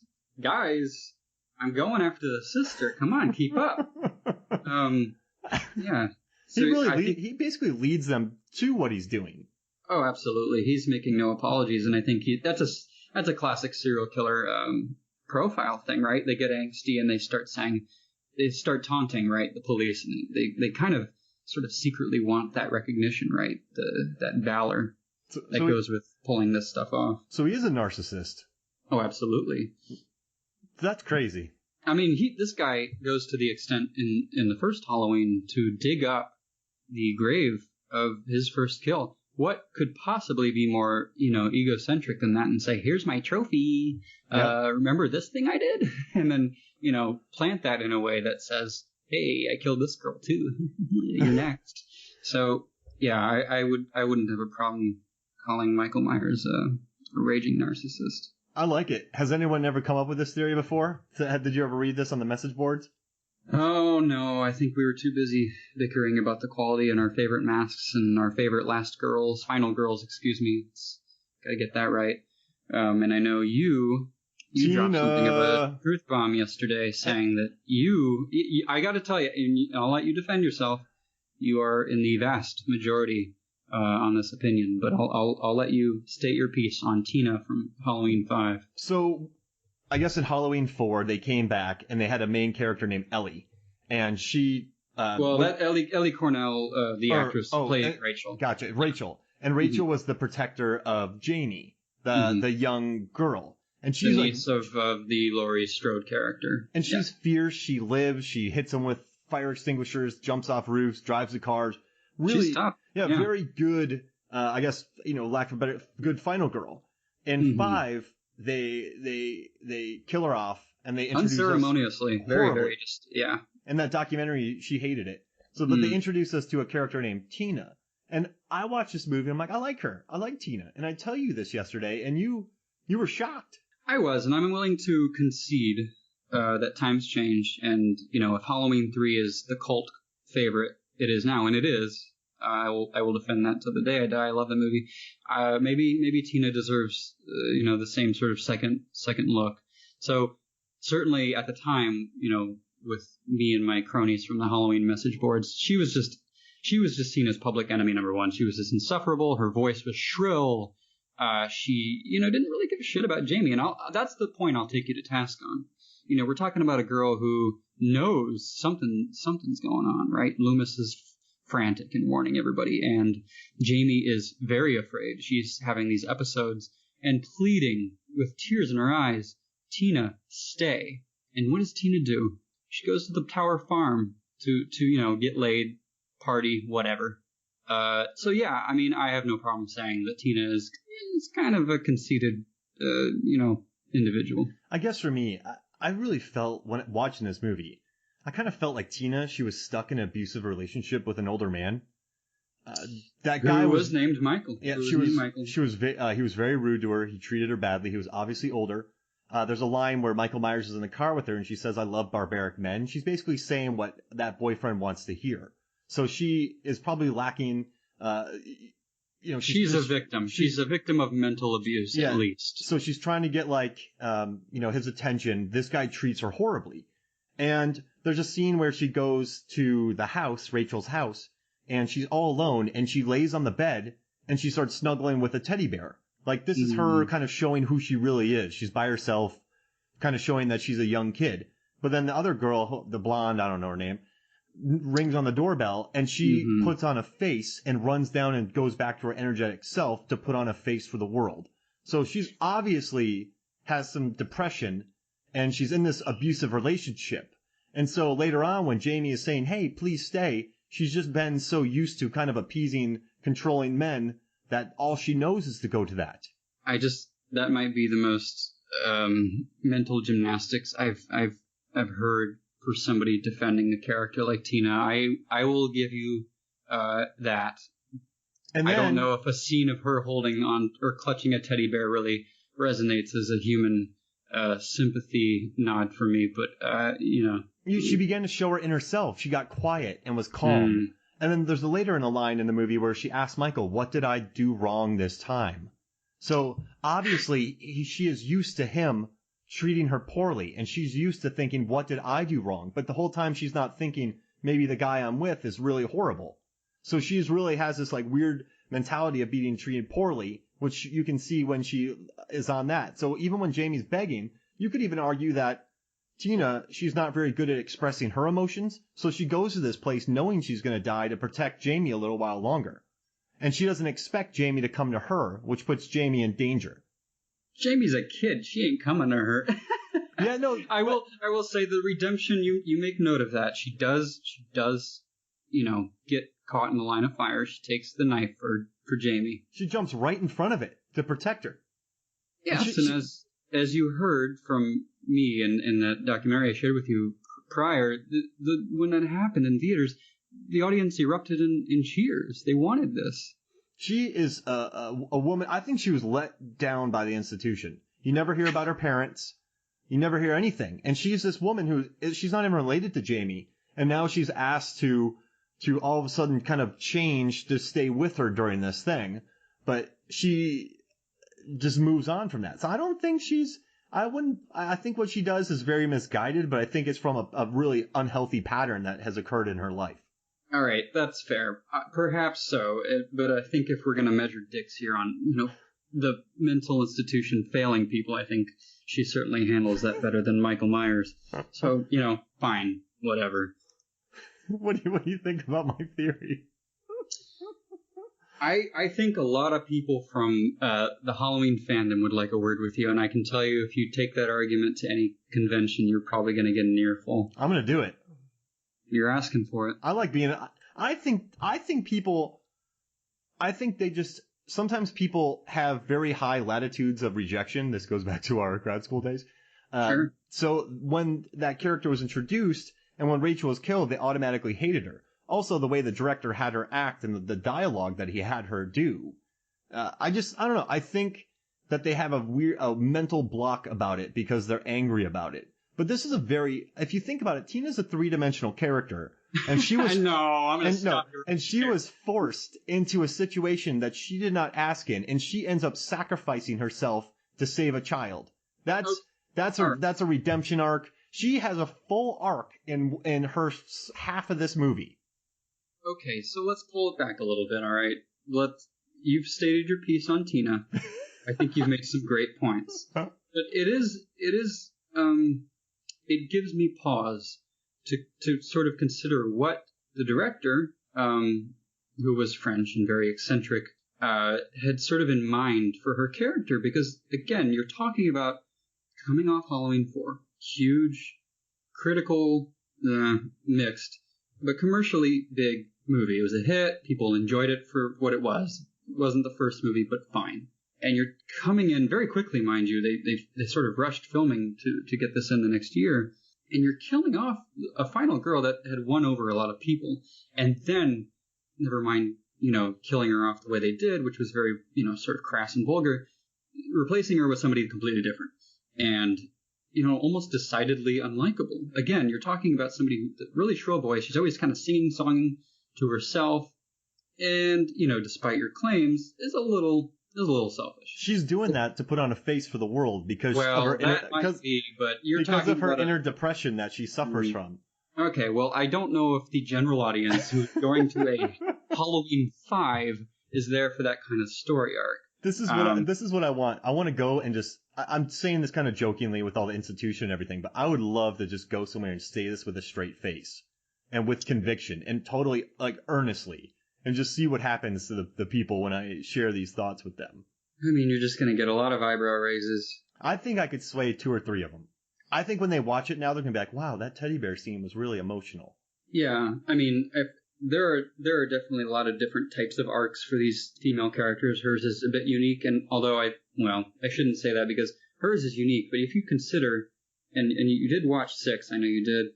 I'm going after the sister. Come on, keep up. Yeah. So he basically leads them to what he's doing. Oh, absolutely. He's making no apologies, and I think that's a classic serial killer profile thing, right? They get angsty and they start taunting, right, the police, and they kind of sort of secretly want that recognition, right? That valor. That goes with pulling this stuff off. So he is a narcissist. Oh, absolutely. That's crazy. I mean, this guy goes to the extent in the first Halloween to dig up the grave of his first kill. What could possibly be more, egocentric than that, and say, here's my trophy. Yep. Remember this thing I did? And then, plant that in a way that says, hey, I killed this girl too. You're next. So, yeah, I wouldn't have a problem calling Michael Myers a raging narcissist. I like it. Has anyone ever come up with this theory before? Did you ever read this on the message boards? Oh, no. I think we were too busy bickering about the quality and our favorite masks and our favorite final girls, excuse me. Gotta get that right. And I know you dropped something of a truth bomb yesterday saying that I gotta tell you, and I'll let you defend yourself, you are in the vast majority on this opinion, but I'll let you state your piece on Tina from Halloween 5. So, I guess in Halloween 4 they came back and they had a main character named Ellie, and she. Ellie Cornell, the actress, played Rachel. Gotcha, Rachel, and Rachel was the protector of Janie, the young girl, and she's the niece of the Laurie Strode character. And she's fierce. She lives. She hits them with fire extinguishers, jumps off roofs, drives the cars. Really, she's tough. Yeah, very good. I guess lack of a better, good final girl. In 5, they kill her off and they introduce unceremoniously, very just In that documentary, she hated it. So, but they introduce us to a character named Tina, and I watched this movie. And I'm like, I like her. I like Tina. And I tell you this yesterday, and you were shocked. I was, and I'm willing to concede that times change, and if Halloween 3 is the cult favorite it is now, and it is, I will defend that to the day I die. I love the movie. Maybe Tina deserves the same sort of second look. So certainly at the time, with me and my cronies from the Halloween message boards, she was just seen as public enemy number one. She was just insufferable. Her voice was shrill. She didn't really give a shit about Jamie, and that's the point I'll take you to task on. We're talking about a girl who knows something's going on, right? Loomis is frantic and warning everybody, and Jamie is very afraid. She's having these episodes and pleading with tears in her eyes, "Tina, stay." And what does Tina do? She goes to the Tower Farm to get laid, party, whatever. So yeah, I mean, I have no problem saying that Tina is kind of a conceited, individual. I guess for me, I really felt when watching this movie, I kind of felt like Tina, she was stuck in an abusive relationship with an older man. That guy who was named Michael. Yeah, he was very rude to her. He treated her badly. He was obviously older. There's a line where Michael Myers is in the car with her and she says, "I love barbaric men." She's basically saying what that boyfriend wants to hear. So she is probably lacking, she's a victim. She's a victim of mental abuse, at least. So she's trying to get his attention. This guy treats her horribly. And there's a scene where she goes to the house, Rachel's house, and she's all alone and she lays on the bed and she starts snuggling with a teddy bear. Like, this is her kind of showing who she really is. She's by herself, kind of showing that she's a young kid. But then the other girl, the blonde, I don't know her name, rings on the doorbell and she puts on a face and runs down and goes back to her energetic self to put on a face for the world. So she's obviously has some depression and she's in this abusive relationship. And so later on when Jamie is saying, "Hey, please stay," she's just been so used to kind of appeasing, controlling men that all she knows is to go to that. That might be the most mental gymnastics I've heard for somebody defending a character like Tina. I will give you that. And I don't know if a scene of her holding on or clutching a teddy bear really resonates as a human sympathy nod for me, but she began to show her inner self. She got quiet and was calm. And then there's later in a line in the movie where she asks Michael, "What did I do wrong this time?" So obviously she is used to him treating her poorly, and she's used to thinking, "What did I do wrong?" But the whole time she's not thinking, maybe the guy I'm with is really horrible. So she's really has this like weird mentality of being treated poorly, which you can see when she is on that. So even when Jamie's begging, you could even argue that Tina, she's not very good at expressing her emotions, so she goes to this place knowing she's going to die to protect Jamie a little while longer. And she doesn't expect Jamie to come to her, which puts Jamie in danger. Jamie's a kid. She ain't coming to her. Yeah, no. I will say the redemption, you make note of that. She does, get caught in the line of fire. She takes the knife for Jamie. She jumps right in front of it to protect her. Yes, and as you heard from me in that documentary I shared with you prior, when that happened in theaters, the audience erupted in cheers. They wanted this. She is a woman. I think she was let down by the institution. You never hear about her parents. You never hear anything. And she's this woman she's not even related to Jamie. And now she's asked to all of a sudden kind of change to stay with her during this thing. But she just moves on from that. So I don't think I think what she does is very misguided, but I think it's from a really unhealthy pattern that has occurred in her life. All right, that's fair. Perhaps so, but I think if we're going to measure dicks here on, the mental institution failing people, I think she certainly handles that better than Michael Myers. So, fine, whatever. What do you think about my theory? I think a lot of people from the Halloween fandom would like a word with you, and I can tell you if you take that argument to any convention, you're probably going to get an earful. I'm going to do it. You're asking for it. I like being. I think they just sometimes people have very high latitudes of rejection. This goes back to our grad school days. Sure. So when that character was introduced and when Rachel was killed, they automatically hated her. Also, the way the director had her act and the dialogue that he had her do. I don't know. I think that they have a mental block about it because they're angry about it. But this is if you think about it, Tina's a three-dimensional character. And she was, I know, I'm going to stop you. And she was forced into a situation that she did not ask in, and she ends up sacrificing herself to save a child. That's a redemption arc. She has a full arc in her half of this movie. Okay, so let's pull it back a little bit, all right? You've stated your piece on Tina. I think you've made some great points. But it gives me pause to sort of consider what the director, who was French and very eccentric, had sort of in mind for her character. Because, again, you're talking about coming off Halloween 4. Huge, critical, mixed, but commercially big movie. It was a hit. People enjoyed it for what it was. It wasn't the first movie, but fine. And you're coming in very quickly, mind you. They sort of rushed filming to get this in the next year. And you're killing off a final girl that had won over a lot of people. And then, never mind, killing her off the way they did, which was very, sort of crass and vulgar, replacing her with somebody completely different. And, almost decidedly unlikable. Again, you're talking about somebody with a really shrill voice. She's always kind of singing to herself. And, despite your claims, is a little selfish. She's doing that to put on a face for the world because of her inner depression that she suffers from. Okay, well, I don't know if the general audience who's going to a Halloween 5 is there for that kind of story arc. This is what I want. I want to go and I'm saying this kind of jokingly with all the institution and everything, but I would love to just go somewhere and say this with a straight face and with conviction and totally, earnestly. And just see what happens to the people when I share these thoughts with them. I mean, you're just going to get a lot of eyebrow raises. I think I could sway 2 or 3 of them. I think when they watch it now, they're going to be like, wow, that teddy bear scene was really emotional. Yeah, I mean, there are definitely a lot of different types of arcs for these female characters. Hers is a bit unique, and although I shouldn't say that because hers is unique, but if you consider, and you did watch 6, I know you did,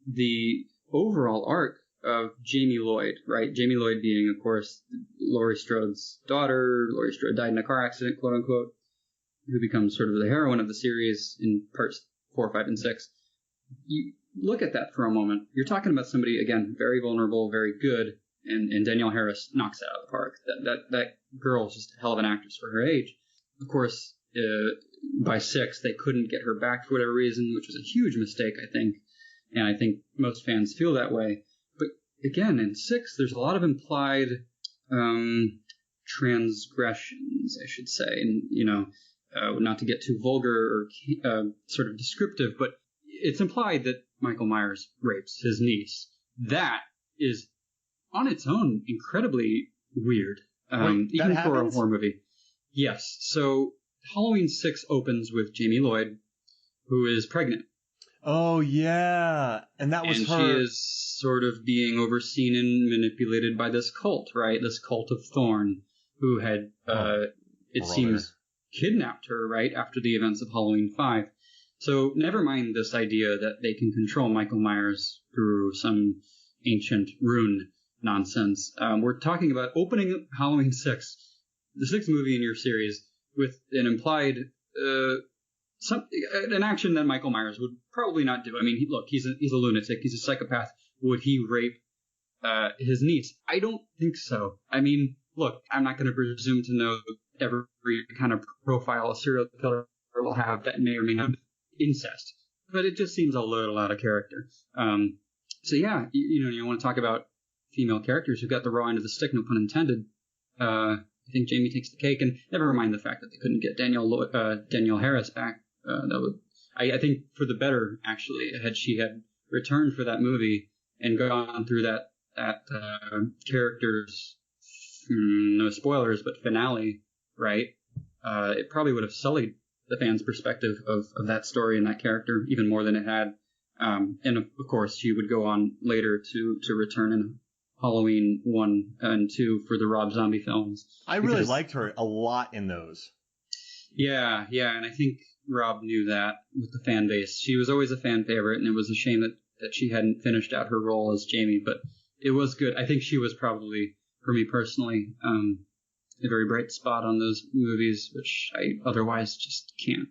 the overall arc of Jamie Lloyd, right? Jamie Lloyd being, of course, Laurie Strode's daughter. Laurie Strode died in a car accident, quote unquote, who becomes sort of the heroine of the series in parts 4, 5, and 6. You look at that for a moment. You're talking about somebody, again, very vulnerable, very good, and Danielle Harris knocks it out of the park. That girl is just a hell of an actress for her age. Of course, by 6, they couldn't get her back for whatever reason, which was a huge mistake, I think. And I think most fans feel that way. Again, in 6, there's a lot of implied transgressions, I should say, and not to get too vulgar or sort of descriptive, but it's implied that Michael Myers rapes his niece. That is, on its own, incredibly weird, even for a horror movie. Yes. So Halloween 6 opens with Jamie Lloyd, who is pregnant. Oh, yeah. And that was her. And she is sort of being overseen and manipulated by this cult, right? This cult of Thorn, who had, seems, kidnapped her, right, after the events of Halloween 5. So never mind this idea that they can control Michael Myers through some ancient rune nonsense. We're talking about opening Halloween 6, the 6th movie in your series, with an implied... an action that Michael Myers would probably not do. I mean, he's a lunatic. He's a psychopath. Would he rape his niece? I don't think so. I mean, look, I'm not going to presume to know every kind of profile a serial killer will have that may or may not be incest, but it just seems a little out of character. So yeah, you want to talk about female characters who got the raw end of the stick, no pun intended. I think Jamie takes the cake, and never mind the fact that they couldn't get Danielle Harris back. I think for the better, actually, had she had returned for that movie and gone through that character's, no spoilers, but finale, right? It probably would have sullied the fans' perspective of that story and that character even more than it had. And of course, she would go on later to return in Halloween 1 and 2 for the Rob Zombie films. I really liked her a lot in those. Yeah, and I think Rob knew that with the fan base. She was always a fan favorite, and it was a shame that she hadn't finished out her role as Jamie, but it was good. I think she was probably, for me personally, a very bright spot on those movies, which I otherwise just can't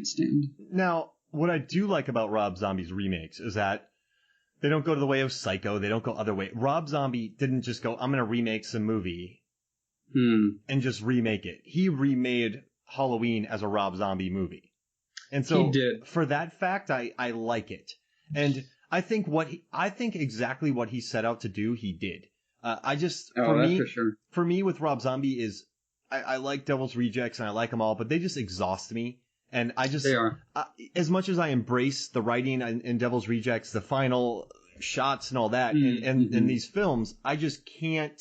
stand. Now, what I do like about Rob Zombie's remakes is that they don't go to the way of Psycho. They don't go other way. Rob Zombie didn't just go, I'm going to remake some movie and just remake it. He remade Halloween as a Rob Zombie movie. And so he did. For that fact, I like it. And I think exactly what he set out to do, he did. For me with Rob Zombie is I like Devil's Rejects and I like them all, but they just exhaust me. And they are. As much as I embrace the writing in Devil's Rejects, the final shots and all that, in these films, I just can't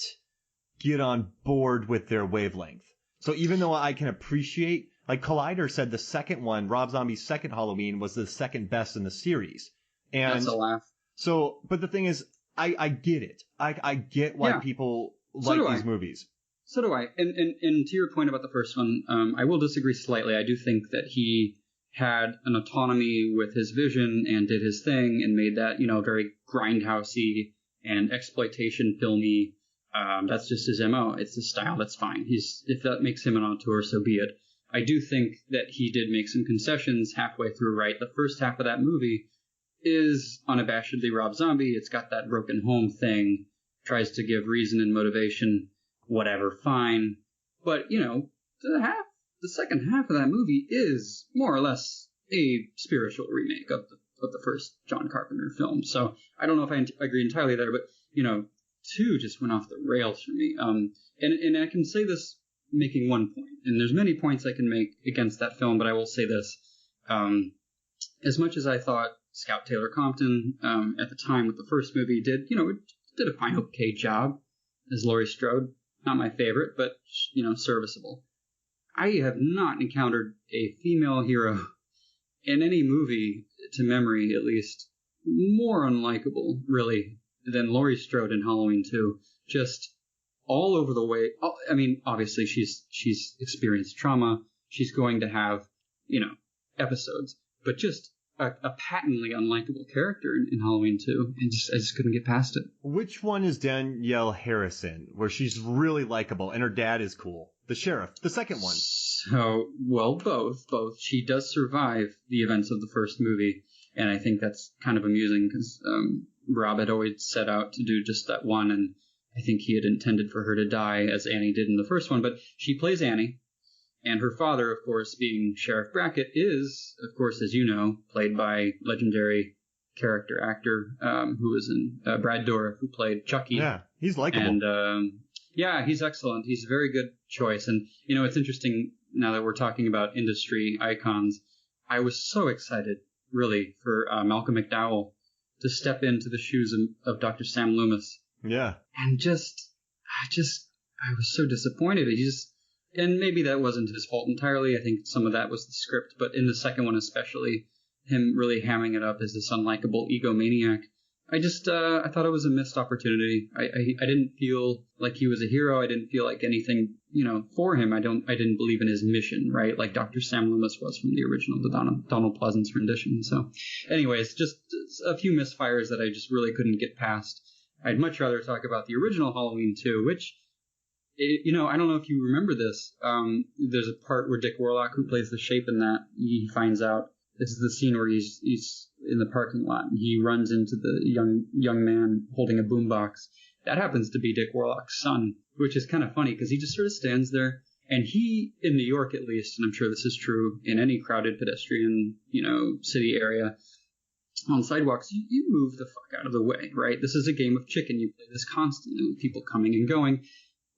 get on board with their wavelength. So even though I can appreciate, like Collider said, the second one, Rob Zombie's second Halloween, was the second best in the series. And that's a laugh. So, but the thing is, I get it. I get why people like these movies. So do I. And to your point about the first one, I will disagree slightly. I do think that he had an autonomy with his vision and did his thing and made that, very grindhousey and exploitation filmy. That's just his MO. It's his style. That's fine. If that makes him an auteur, so be it. I do think that he did make some concessions halfway through, right? The first half of that movie is unabashedly Rob Zombie. It's got that broken home thing, tries to give reason and motivation. Whatever, fine. But, the second half of that movie is more or less a spiritual remake of the first John Carpenter film. So I don't know if I agree entirely there, but, 2 just went off the rails for me. And I can say this making one point, and there's many points I can make against that film, but I will say this. As much as I thought Scout Taylor Compton, at the time with the first movie did a fine, okay job as Laurie Strode. Not my favorite, but, serviceable. I have not encountered a female hero in any movie, to memory at least, more unlikable, really, than Laurie Strode in Halloween 2. Just all over the way. I mean, obviously, she's experienced trauma. She's going to have, episodes. But just a patently unlikable character in Halloween 2, and I just couldn't get past it. Which one is Danielle Harrison, where she's really likable and her dad is cool? The sheriff, the second one. So, well, both. She does survive the events of the first movie, and I think that's kind of amusing because Rob had always set out to do just that one, and I think he had intended for her to die as Annie did in the first one, but she plays Annie. And her father, of course, being Sheriff Brackett, is, of course, as you know, played by legendary character actor who was in Brad Dourif, who played Chucky. Yeah, he's likable. And, he's excellent. He's a very good choice. And, it's interesting now that we're talking about industry icons. I was so excited, really, for Malcolm McDowell to step into the shoes of Dr. Sam Loomis. Yeah. And I was so disappointed. And maybe that wasn't his fault entirely. I think some of that was the script. But in the second one especially, him really hamming it up as this unlikable egomaniac, I thought it was a missed opportunity. I didn't feel like he was a hero. I didn't feel like anything, for him. I didn't believe in his mission, right? Like Dr. Sam Loomis was from the original, the Donald Pleasance rendition. So anyways, just a few misfires that I just really couldn't get past. I'd much rather talk about the original Halloween 2, which... I don't know if you remember this. There's a part where Dick Warlock, who plays the Shape in that, he finds out. This is the scene where he's in the parking lot and he runs into the young man holding a boombox. That happens to be Dick Warlock's son, which is kind of funny because he just sort of stands there. And he, in New York at least, and I'm sure this is true in any crowded pedestrian, city area, on sidewalks, you move the fuck out of the way, right? This is a game of chicken. You play this constantly with people coming and going.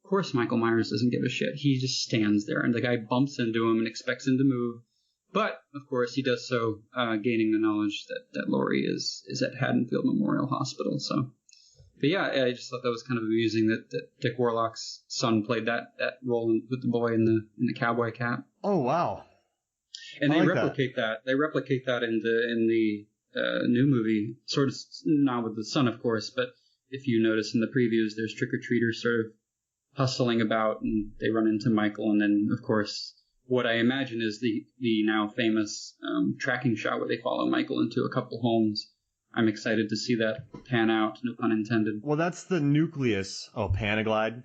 Of course, Michael Myers doesn't give a shit. He just stands there, and the guy bumps into him and expects him to move. But, of course, he does so gaining the knowledge that Laurie is at Haddonfield Memorial Hospital. So, but yeah, I just thought that was kind of amusing that Dick Warlock's son played that role with the boy in the cowboy cap. Oh wow! And they replicate that. They replicate that in the new movie, sort of not with the son, of course, but if you notice in the previews, there's trick-or-treaters sort of hustling about, and they run into Michael, and then, of course, what I imagine is the now famous tracking shot where they follow Michael into a couple homes. I'm excited to see that pan out, no pun intended. Well, that's the nucleus. Oh, Panaglide.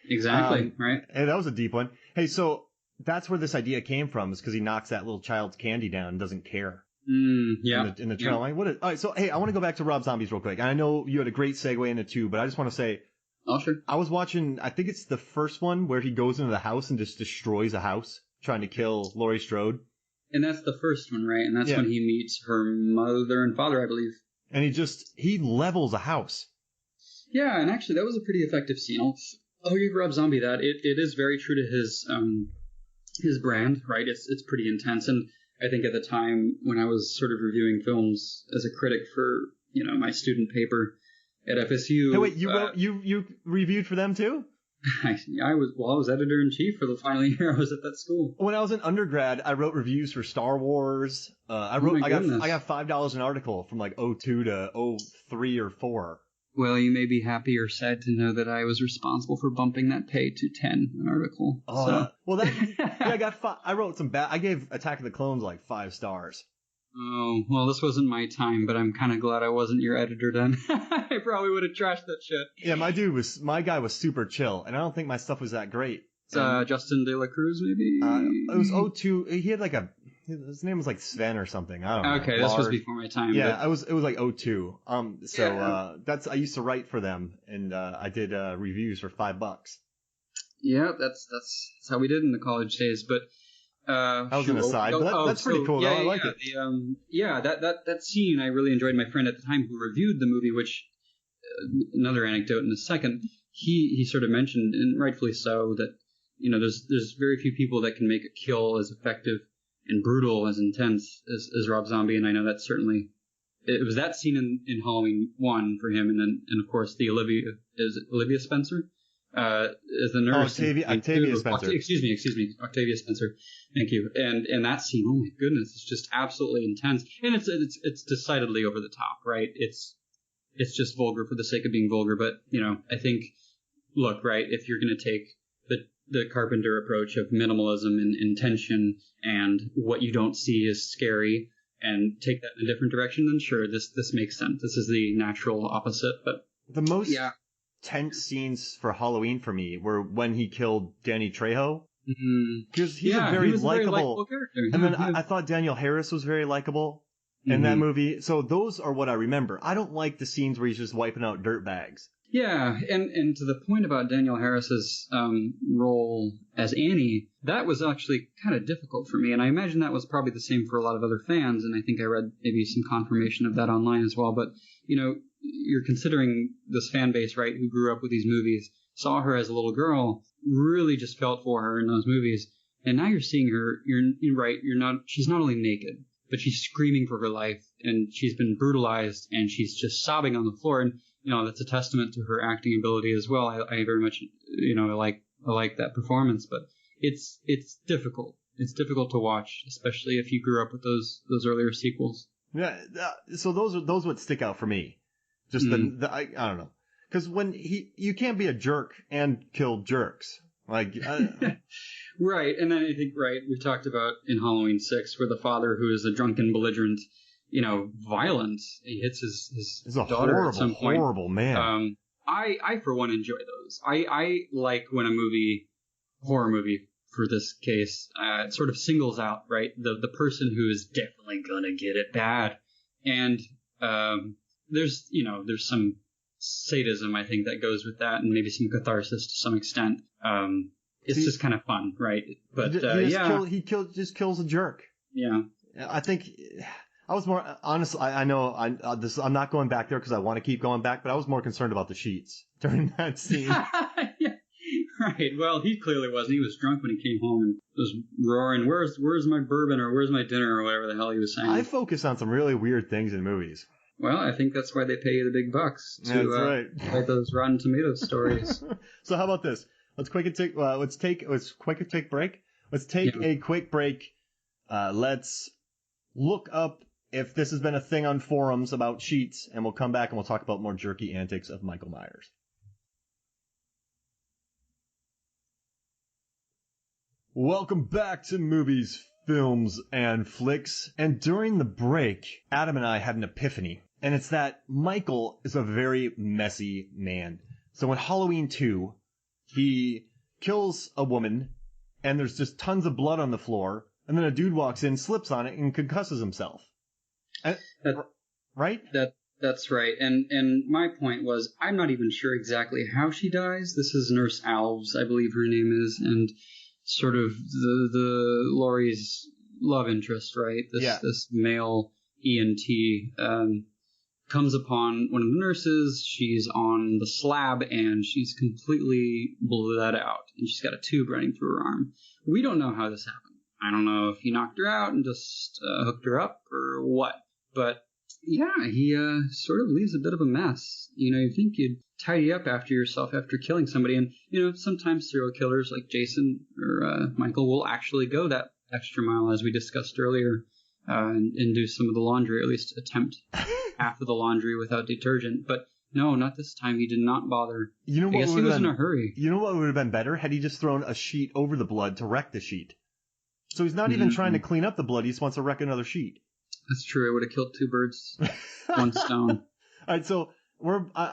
Exactly, right? Hey, that was a deep one. Hey, so that's where this idea came from, is because he knocks that little child's candy down and doesn't care. Yeah. In the trailer. Like, all right, so hey, I want to go back to Rob Zombies real quick. And I know you had a great segue into 2, but I just want to say, oh sure, I was watching. I think it's the first one where he goes into the house and just destroys a house trying to kill Laurie Strode. And that's the first one, right? And that's when he meets her mother and father, I believe. And he levels a house. Yeah, and actually that was a pretty effective scene. I'll give Rob Zombie that. It is very true to his brand, right? It's pretty intense, and I think at the time when I was sort of reviewing films as a critic for, my student paper at FSU. Hey, wait, you reviewed for them too? I was editor-in-chief for the final year I was at that school. When I was in undergrad, I wrote reviews for Star Wars. I got $5 an article from like 02 to 03 or 04. Well, you may be happy or sad to know that I was responsible for bumping that pay to 10 an article. Oh, so. Well, I wrote some bad. I gave Attack of the Clones like 5 stars. Oh, well, this wasn't my time, but I'm kind of glad I wasn't your editor then. I probably would have trashed that shit. Yeah, my guy was super chill, and I don't think my stuff was that great. Justin De La Cruz, maybe? It was 02. He had like his name was like Sven or something. I don't know. Okay, this was before my time. Yeah, it was like 02. I used to write for them, and I did reviews for $5. Yeah, that's how we did in the college days, but that was an aside, but that's pretty cool. Yeah, though. I like it. That scene I really enjoyed. My friend at the time who reviewed the movie, which another anecdote in a second, he sort of mentioned, and rightfully so, that there's very few people that can make a kill as effective and brutal, as intense as Rob Zombie, and I know that certainly it was that scene in Halloween 1 for him, and of course the Olivia Spencer. As the nurse. Octavia Spencer. Excuse me, Octavia Spencer. Thank you. And that scene, oh my goodness, it's just absolutely intense, and it's decidedly over the top, right? It's just vulgar for the sake of being vulgar, but I think, look, right, if you're going to take the Carpenter approach of minimalism and intention and what you don't see is scary, and take that in a different direction, then sure, this makes sense. This is the natural opposite, but the most tense scenes for Halloween for me were when he killed Danny Trejo, because he's a very likable character. And then I thought Daniel Harris was very likable in that movie. So those are what I remember. I don't like the scenes where he's just wiping out dirt bags. Yeah, and to the point about Daniel Harris's role as Annie, that was actually kind of difficult for me, and I imagine that was probably the same for a lot of other fans, and I think I read maybe some confirmation of that online as well. But you're considering this fan base, right, who grew up with these movies, saw her as a little girl, really just felt for her in those movies, and now you're seeing her. You're right. She's not only naked, but she's screaming for her life, and she's been brutalized, and she's just sobbing on the floor, and that's a testament to her acting ability as well. I very much, I like that performance, but it's difficult. It's difficult to watch, especially if you grew up with those earlier sequels. Yeah. So those would stick out for me. Just I don't know. Because when you can't be a jerk and kill jerks. Like, right. And then I think, we talked about in Halloween 6 where the father, who is a drunken, belligerent, violent, he hits his daughter at some point. Horrible man. I for one enjoy those. I like when a horror movie for this case, sort of singles out, right, the person who is definitely gonna get it bad. And there's some sadism, I think, that goes with that, and maybe some catharsis to some extent. It's just kind of fun, right? But he just kills a jerk. Yeah. I think I was more honestly. I know I'm not going back there because I want to keep going back, but I was more concerned about the sheets during that scene. Yeah. Right. Well, he clearly wasn't. He was drunk when he came home and was roaring, "Where's my bourbon?" or "Where's my dinner?" or whatever the hell he was saying. I focus on some really weird things in movies. Well, I think that's why they pay you the big bucks to write those Rotten Tomatoes stories. So how about this? Let's take a break. Let's take a quick break. Let's look up if this has been a thing on forums about sheets, and we'll come back and we'll talk about more jerky antics of Michael Myers. Welcome back to Movies, Films, and Flicks. And during the break, Adam and I had an epiphany. And it's that Michael is a very messy man. So in Halloween 2, he kills a woman and there's just tons of blood on the floor, and then a dude walks in, slips on it, and concusses himself. Right? That's right. And my point was, I'm not even sure exactly how she dies. This is Nurse Alves, I believe her name is, and sort of the Laurie's love interest, right? This male ENT comes upon one of the nurses. She's on the slab and she's completely bled out, and she's got a tube running through her arm. We don't know how this happened. I don't know if he knocked her out and just hooked her up or what, but yeah, he sort of leaves a bit of a mess. You think you'd tidy up after yourself after killing somebody, and sometimes serial killers like Jason or Michael will actually go that extra mile, as we discussed earlier, and do some of the laundry, or at least attempt half of the laundry without detergent. But no, not this time. He did not bother. I guess he was in a hurry. You know what would have been better? Had he just thrown a sheet over the blood to wreck the sheet. So he's not even trying to clean up the blood. He just wants to wreck another sheet. That's true. I would have killed two birds, one stone. All right, so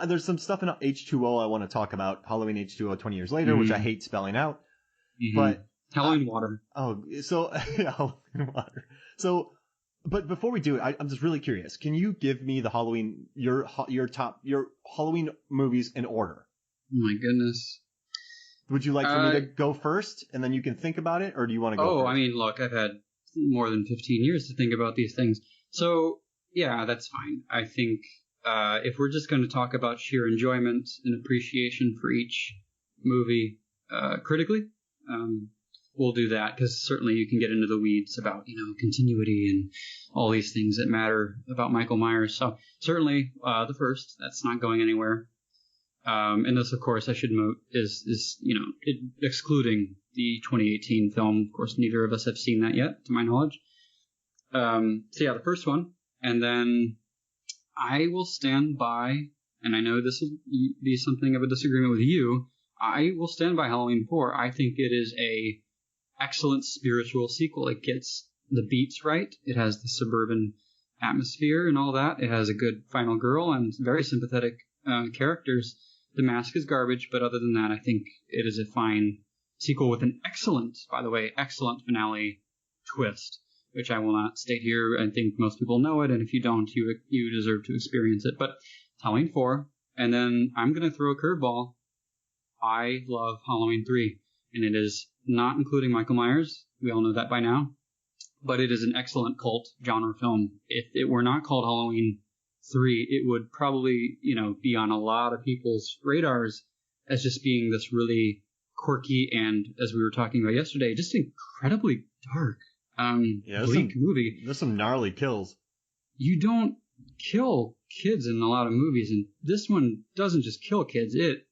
there's some stuff in H2O I want to talk about. Halloween H2O 20 years later, which I hate spelling out. But Halloween water. Oh, so Halloween water. So, but before we do it, I'm just really curious. Can you give me the Halloween your Halloween movies in order? Oh my goodness. Would you like for me to go first, and then you can think about it, or do you want to go first? I mean, look, I've had more than 15 years to think about these things. So, yeah, that's fine. I think if we're just going to talk about sheer enjoyment and appreciation for each movie critically, we'll do that, because certainly you can get into the weeds about, continuity and all these things that matter about Michael Myers. So certainly the first, that's not going anywhere. And this, of course, I should note, is excluding the 2018 film. Of course, neither of us have seen that yet, to my knowledge. So yeah, the first one. And then I will stand by, and I know this will be something of a disagreement with you, I will stand by Halloween 4. I think it is a excellent spiritual sequel. It gets the beats right. It has the suburban atmosphere and all that. It has a good final girl and very sympathetic characters. The mask is garbage, but other than that, I think it is a fine sequel with an excellent finale twist, which I will not state here. I think most people know it, and if you don't, you deserve to experience it. But Halloween 4, and then I'm going to throw a curveball. I love Halloween 3, and it is not including Michael Myers. We all know that by now. But it is an excellent cult genre film. If it were not called Halloween 3, it would probably, be on a lot of people's radars as just being this really quirky and, as we were talking about yesterday, just incredibly dark, bleak movie. There's some gnarly kills. You don't kill kids in a lot of movies, and this one doesn't just kill kids. It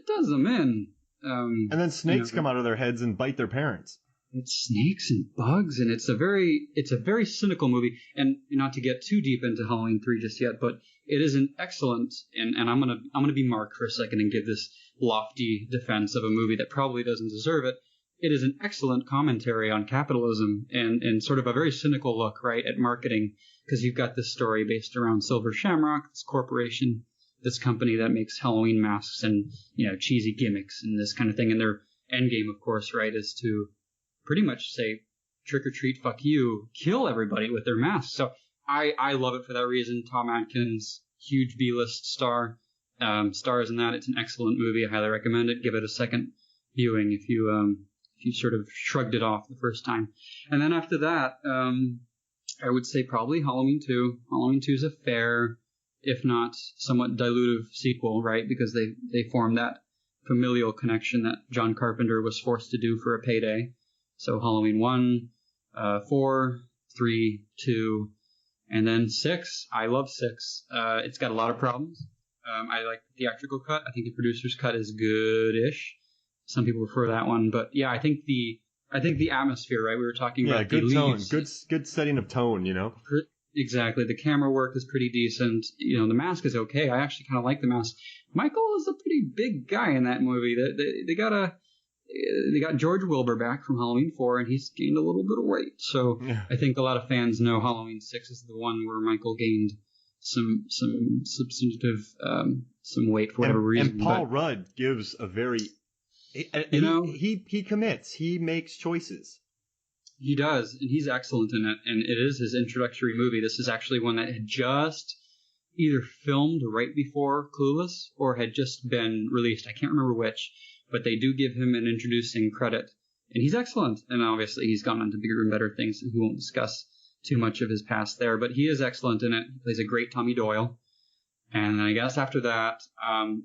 does them in. And then snakes come out of their heads and bite their parents. It's snakes and bugs, and it's a very cynical movie. And not to get too deep into Halloween 3 just yet, but it is an excellent, and I'm gonna be Mark for a second and give this lofty defense of a movie that probably doesn't deserve it. It is an excellent commentary on capitalism and sort of a very cynical look, right, at marketing, because you've got this story based around Silver Shamrock, this corporation, this company that makes Halloween masks and cheesy gimmicks and this kind of thing. And their end game, of course, right, is to pretty much say, trick or treat, fuck you, kill everybody with their masks. So I love it for that reason. Tom Atkins, huge B-list star, stars in that. It's an excellent movie. I highly recommend it. Give it a second viewing if you sort of shrugged it off the first time. And then after that, I would say probably Halloween 2. Halloween 2 is a fair, if not somewhat dilutive sequel, right? Because they form that familial connection that John Carpenter was forced to do for a payday. So Halloween 1, 4, 3, 2, and then 6. I love 6. It's got a lot of problems. I like the theatrical cut. I think the producer's cut is good-ish. Some people prefer that one, but yeah, I think the atmosphere, right? We were talking about good tone, good setting of tone, Exactly. The camera work is pretty decent. The mask is okay. I actually kind of like the mask. Michael is a pretty big guy in that movie. They got George Wilbur back from Halloween 4, and he's gained a little bit of weight. So yeah. I think a lot of fans know Halloween 6 is the one where Michael gained some substantive some weight for whatever reason. And Paul Rudd gives a very He commits. He makes choices. He does, and he's excellent in it. And it is his introductory movie. This is actually one that had just either filmed right before Clueless or had just been released. I can't remember which, but they do give him an introducing credit. And he's excellent. And obviously he's gone on to bigger and better things, and we won't discuss too much of his past there. But he is excellent in it. He plays a great Tommy Doyle. And I guess after that,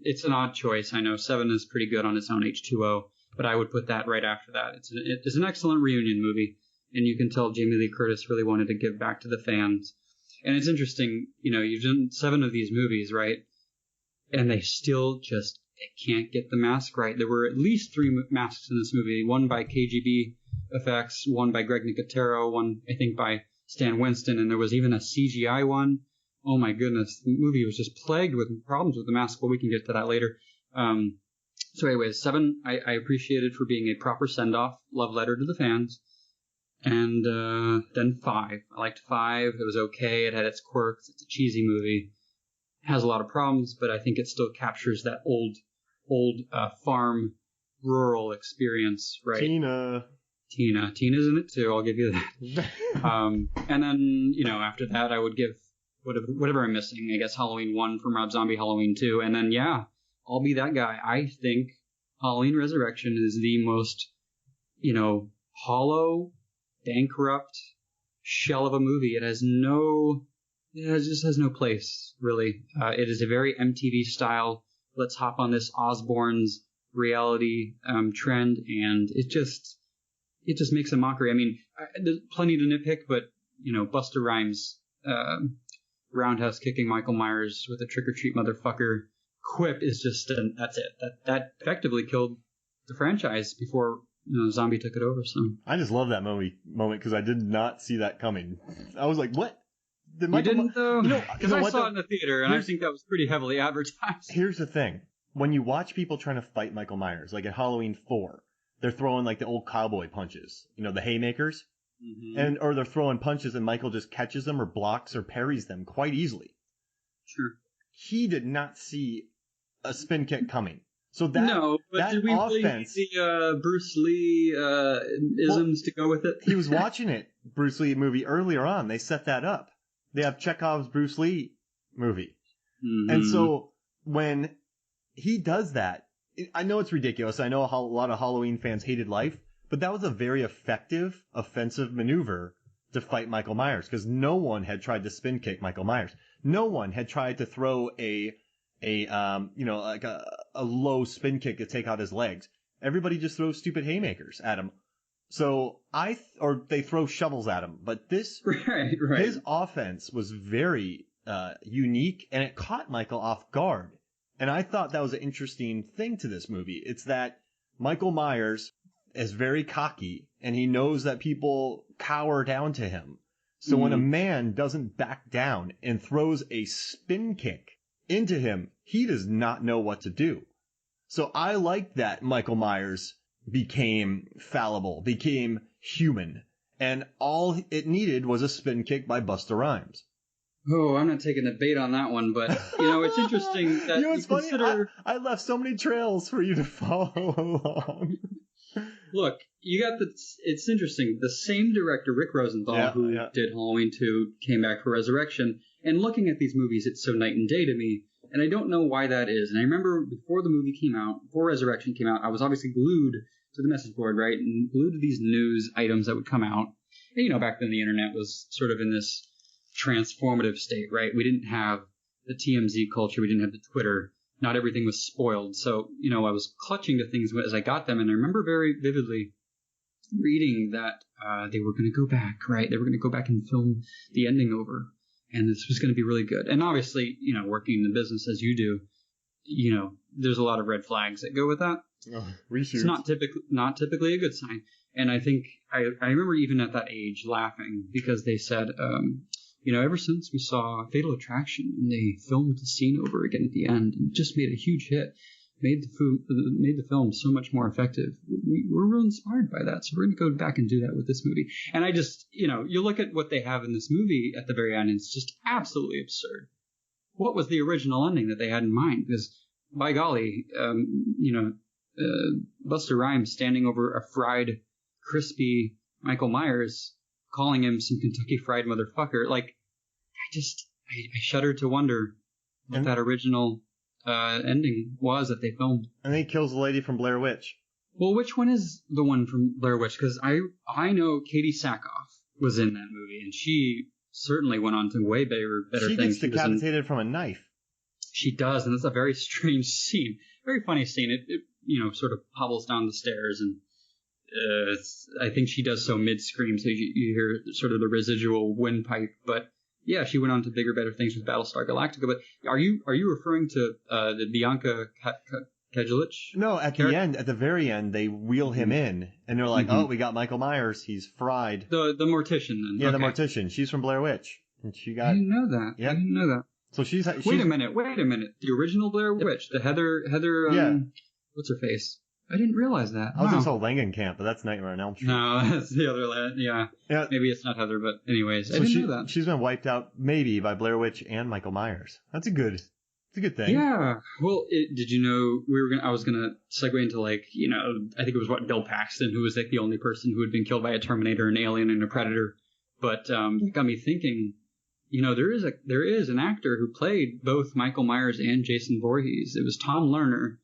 it's an odd choice. I know 7 is pretty good on its own, H2O, but I would put that right after that. It's an excellent reunion movie, and you can tell Jamie Lee Curtis really wanted to give back to the fans. And it's interesting, you've done 7 of these movies, right? And they still just can't get the mask right. There were at least 3 masks in this movie, one by KGB effects, one by Greg Nicotero, one, I think, by Stan Winston, and there was even a CGI one. Oh my goodness, the movie was just plagued with problems with the mask, but we can get to that later. So anyways, 7, I appreciated for being a proper send-off, love letter to the fans. And then 5. I liked 5. It was okay. It had its quirks. It's a cheesy movie. It has a lot of problems, but I think it still captures that old farm, rural experience, right? Tina's in it too. I'll give you that. And then, after that, I would give whatever I'm missing. I guess Halloween 1 from Rob Zombie, Halloween 2. And then, I'll be that guy. I think Halloween Resurrection is the most, hollow, bankrupt shell of a movie. It just has no place, really. It is a very MTV style. Let's hop on this Osbourne's reality trend, and it just makes a mockery. I mean, there's plenty to nitpick, but Busta Rhymes roundhouse kicking Michael Myers with a trick or treat motherfucker quip is just that's it. That effectively killed the franchise before Zombie took it over. So I just love that moment because I did not see that coming. I was like, what? You didn't though? Because I saw it in the theater, and I think that was pretty heavily advertised. Here's the thing. When you watch people trying to fight Michael Myers, like at Halloween 4, they're throwing like the old cowboy punches, the haymakers, or they're throwing punches and Michael just catches them or blocks or parries them quite easily. Sure. He did not see a spin kick coming. So did we offense, really the Bruce Lee isms to go with it? He was watching it, Bruce Lee movie earlier on. They set that up. They have Chekhov's Bruce Lee movie. Mm-hmm. And so when he does that, I know it's ridiculous. I know a lot of Halloween fans hated life, but that was a very effective offensive maneuver to fight Michael Myers because no one had tried to spin kick Michael Myers. No one had tried to throw a low spin kick to take out his legs. Everybody just throws stupid haymakers at him. So or they throw shovels at him. But this, right. His offense was very unique, and it caught Michael off guard. And I thought that was an interesting thing to this movie. It's that Michael Myers is very cocky, and he knows that people cower down to him. So when a man doesn't back down and throws a spin kick into him, he does not know what to do. So I like that Michael Myers became fallible, became human, and all it needed was a spin kick by Busta Rhymes. Oh, I'm not taking a bait on that one, but it's interesting that you consider. I left so many trails for you to follow along. Look, you got it's interesting. The same director, Rick Rosenthal, who did Halloween 2, came back for Resurrection. And looking at these movies, it's so night and day to me. And I don't know why that is. And I remember before the movie came out, before Resurrection came out, I was obviously glued to the message board, right? And glued to these news items that would come out. And, back then the internet was sort of in this transformative state, right? We didn't have the TMZ culture. We didn't have the Twitter. Not everything was spoiled. So, I was clutching to things as I got them. And I remember very vividly reading that they were going to go back, right? They were going to go back and film the ending over. And this was going to be really good. And obviously, working in the business as you do, there's a lot of red flags that go with that. It's not typically a good sign. And I think I remember even at that age laughing because they said, ever since we saw Fatal Attraction and they filmed the scene over again at the end and just made a huge hit, made the film so much more effective. We're real inspired by that. So we're going to go back and do that with this movie. And I just, you look at what they have in this movie at the very end, it's just absolutely absurd. What was the original ending that they had in mind? Because by golly, Busta Rhymes standing over a fried, crispy Michael Myers, calling him some Kentucky Fried Motherfucker. Like, I shudder to wonder what that original ending was that they filmed. And then he kills the lady from Blair Witch. Well, which one is the one from Blair Witch? Because I know Katie Sackhoff was in that movie, and she certainly went on to way better things. She gets decapitated from a knife. She does, and it's a very strange scene. Very funny scene. It sort of hobbles down the stairs, and I think she does so mid-scream, so you hear sort of the residual windpipe. But yeah, she went on to bigger, better things with Battlestar Galactica. But are you referring to the Bianca Kegelich? No, at the very end, they wheel him in, and they're like, "Oh, we got Michael Myers. He's fried." The mortician, then. Yeah, okay. The mortician. She's from Blair Witch, and she got. I didn't know that. Yeah. I didn't know that. So she's wait a minute. The original Blair Witch, the Heather. Yeah. What's her face? I didn't realize that. I was going to say Langenkamp, but that's Nightmare on Elm Street. No, that's the other lad. Yeah. Maybe it's not Heather, but anyways, I didn't know that. She's been wiped out maybe by Blair Witch and Michael Myers. That's a good thing. Yeah. Well, did you know I was gonna segue into I think it was Bill Paxton, who was like the only person who had been killed by a Terminator, an Alien, and a Predator. But it got me thinking. There is an actor who played both Michael Myers and Jason Voorhees. It was Tom Lerner,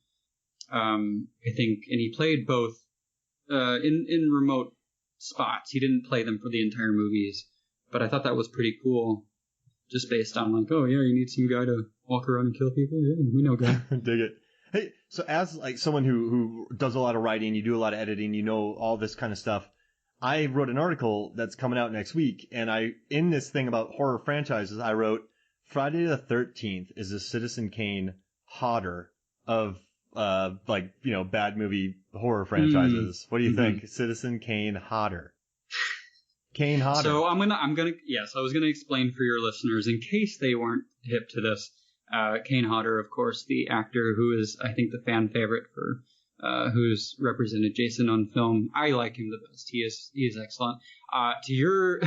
I think, and he played both in remote spots. He didn't play them for the entire movies, but I thought that was pretty cool, just based on you need some guy to walk around and kill people. Yeah, we know guy. Dig it. Hey, so as someone who does a lot of writing, you do a lot of editing, all this kind of stuff. I wrote an article that's coming out next week, and in this thing about horror franchises, I wrote Friday the 13th is a Citizen Kane hodder of bad movie horror franchises. What do you think? Citizen Kane hodder. Kane hodder. So I was gonna explain for your listeners in case they weren't hip to this. Kane Hodder, of course, the actor who is, I think, the fan favorite for who's represented Jason on film. I like him the best. He is excellent. To your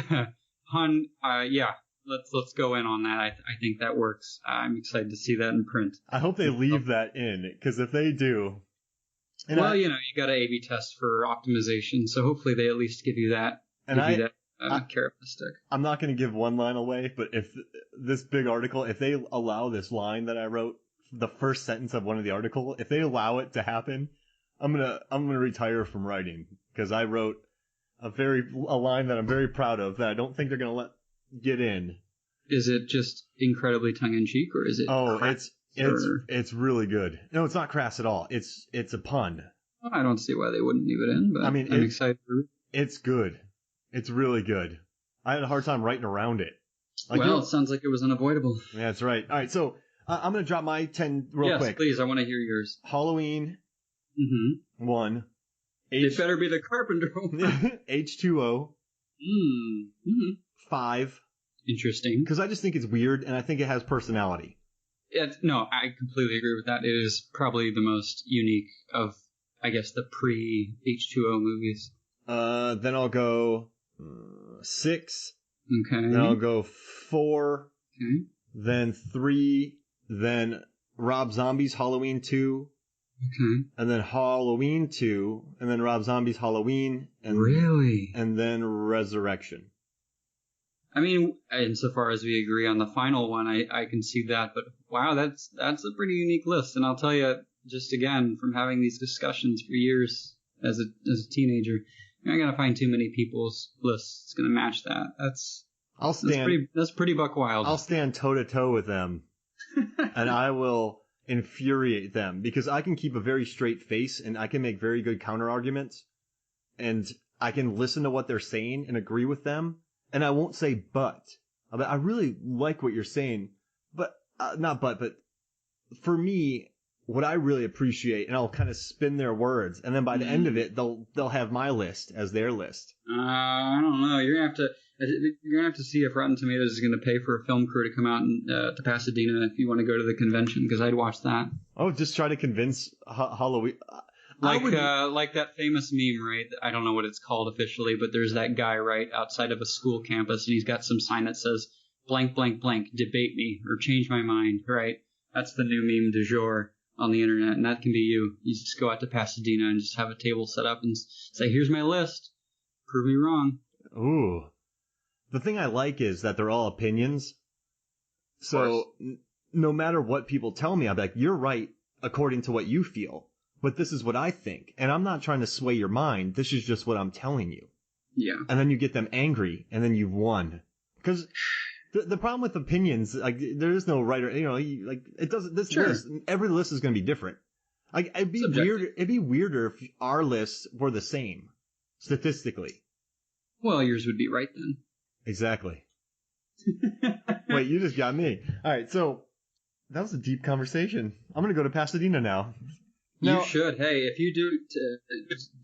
Hun, let's go in on that. I think that works. I'm excited to see that in print. I hope they leave that in, because if they do, you got to A/B test for optimization, so hopefully they at least give you that. Characteristic. I'm not going to give one line away, but if this big article, if they allow this line that I wrote, the first sentence of one of the article, if they allow it to happen, I'm gonna retire from writing, because I wrote a line that I'm very proud of that I don't think they're gonna let get in. Is it just incredibly tongue in cheek, or is it? Oh, it's really good. No, it's not crass at all. It's a pun. Well, I don't see why they wouldn't leave it in, but I'm excited for it. It's good. It's really good. I had a hard time writing around it. It sounds like it was unavoidable. Yeah, that's right. All right, so I'm going to drop my 10 real quick. Yes, please. I want to hear yours. Halloween 1. It better be the Carpenter. H2O 5. Interesting. Because I just think it's weird, and I think it has personality. No, I completely agree with that. It is probably the most unique of, I guess, the pre-H2O movies. Then I'll go 6. Okay. Then I'll go 4. Okay. Then 3. Then Rob Zombie's Halloween 2. Okay. And then Halloween 2. And then Rob Zombie's Halloween. And really? And then Resurrection. I mean, insofar as we agree on the final one, I can see that. But wow, that's a pretty unique list. And I'll tell you, just again, from having these discussions for years as a teenager, you're not going to find too many people's lists that's going to match that. That's pretty buck wild. I'll stand toe to toe with them, and I will infuriate them, because I can keep a very straight face and I can make very good counter arguments, and I can listen to what they're saying and agree with them, and I won't say but. I really like what you're saying, but for me, what I really appreciate, and I'll kind of spin their words, and then by the end of it, they'll have my list as their list. I don't know. You're gonna have to see if Rotten Tomatoes is gonna pay for a film crew to come out to Pasadena if you want to go to the convention, because I'd watch that. Oh, just try to convince Halloween. Like that famous meme, right? I don't know what it's called officially, but there's that guy right outside of a school campus, and he's got some sign that says blank blank blank, debate me or change my mind, right? That's the new meme du jour. on the internet, and that can be you. You just go out to Pasadena and just have a table set up and say, here's my list. Prove me wrong. Ooh. The thing I like is that they're all opinions. So no matter what people tell me, I'm like, you're right according to what you feel. But this is what I think. And I'm not trying to sway your mind. This is just what I'm telling you. Yeah. And then you get them angry, and then you've won. Because the problem with opinions, like, there is no right or, like, it doesn't, this list, every list is going to be different. Like, it'd be weirder if our lists were the same, statistically. Well, yours would be right then. Exactly. Wait, you just got me. All right, so that was a deep conversation. I'm going to go to Pasadena now. You should. Hey, if you do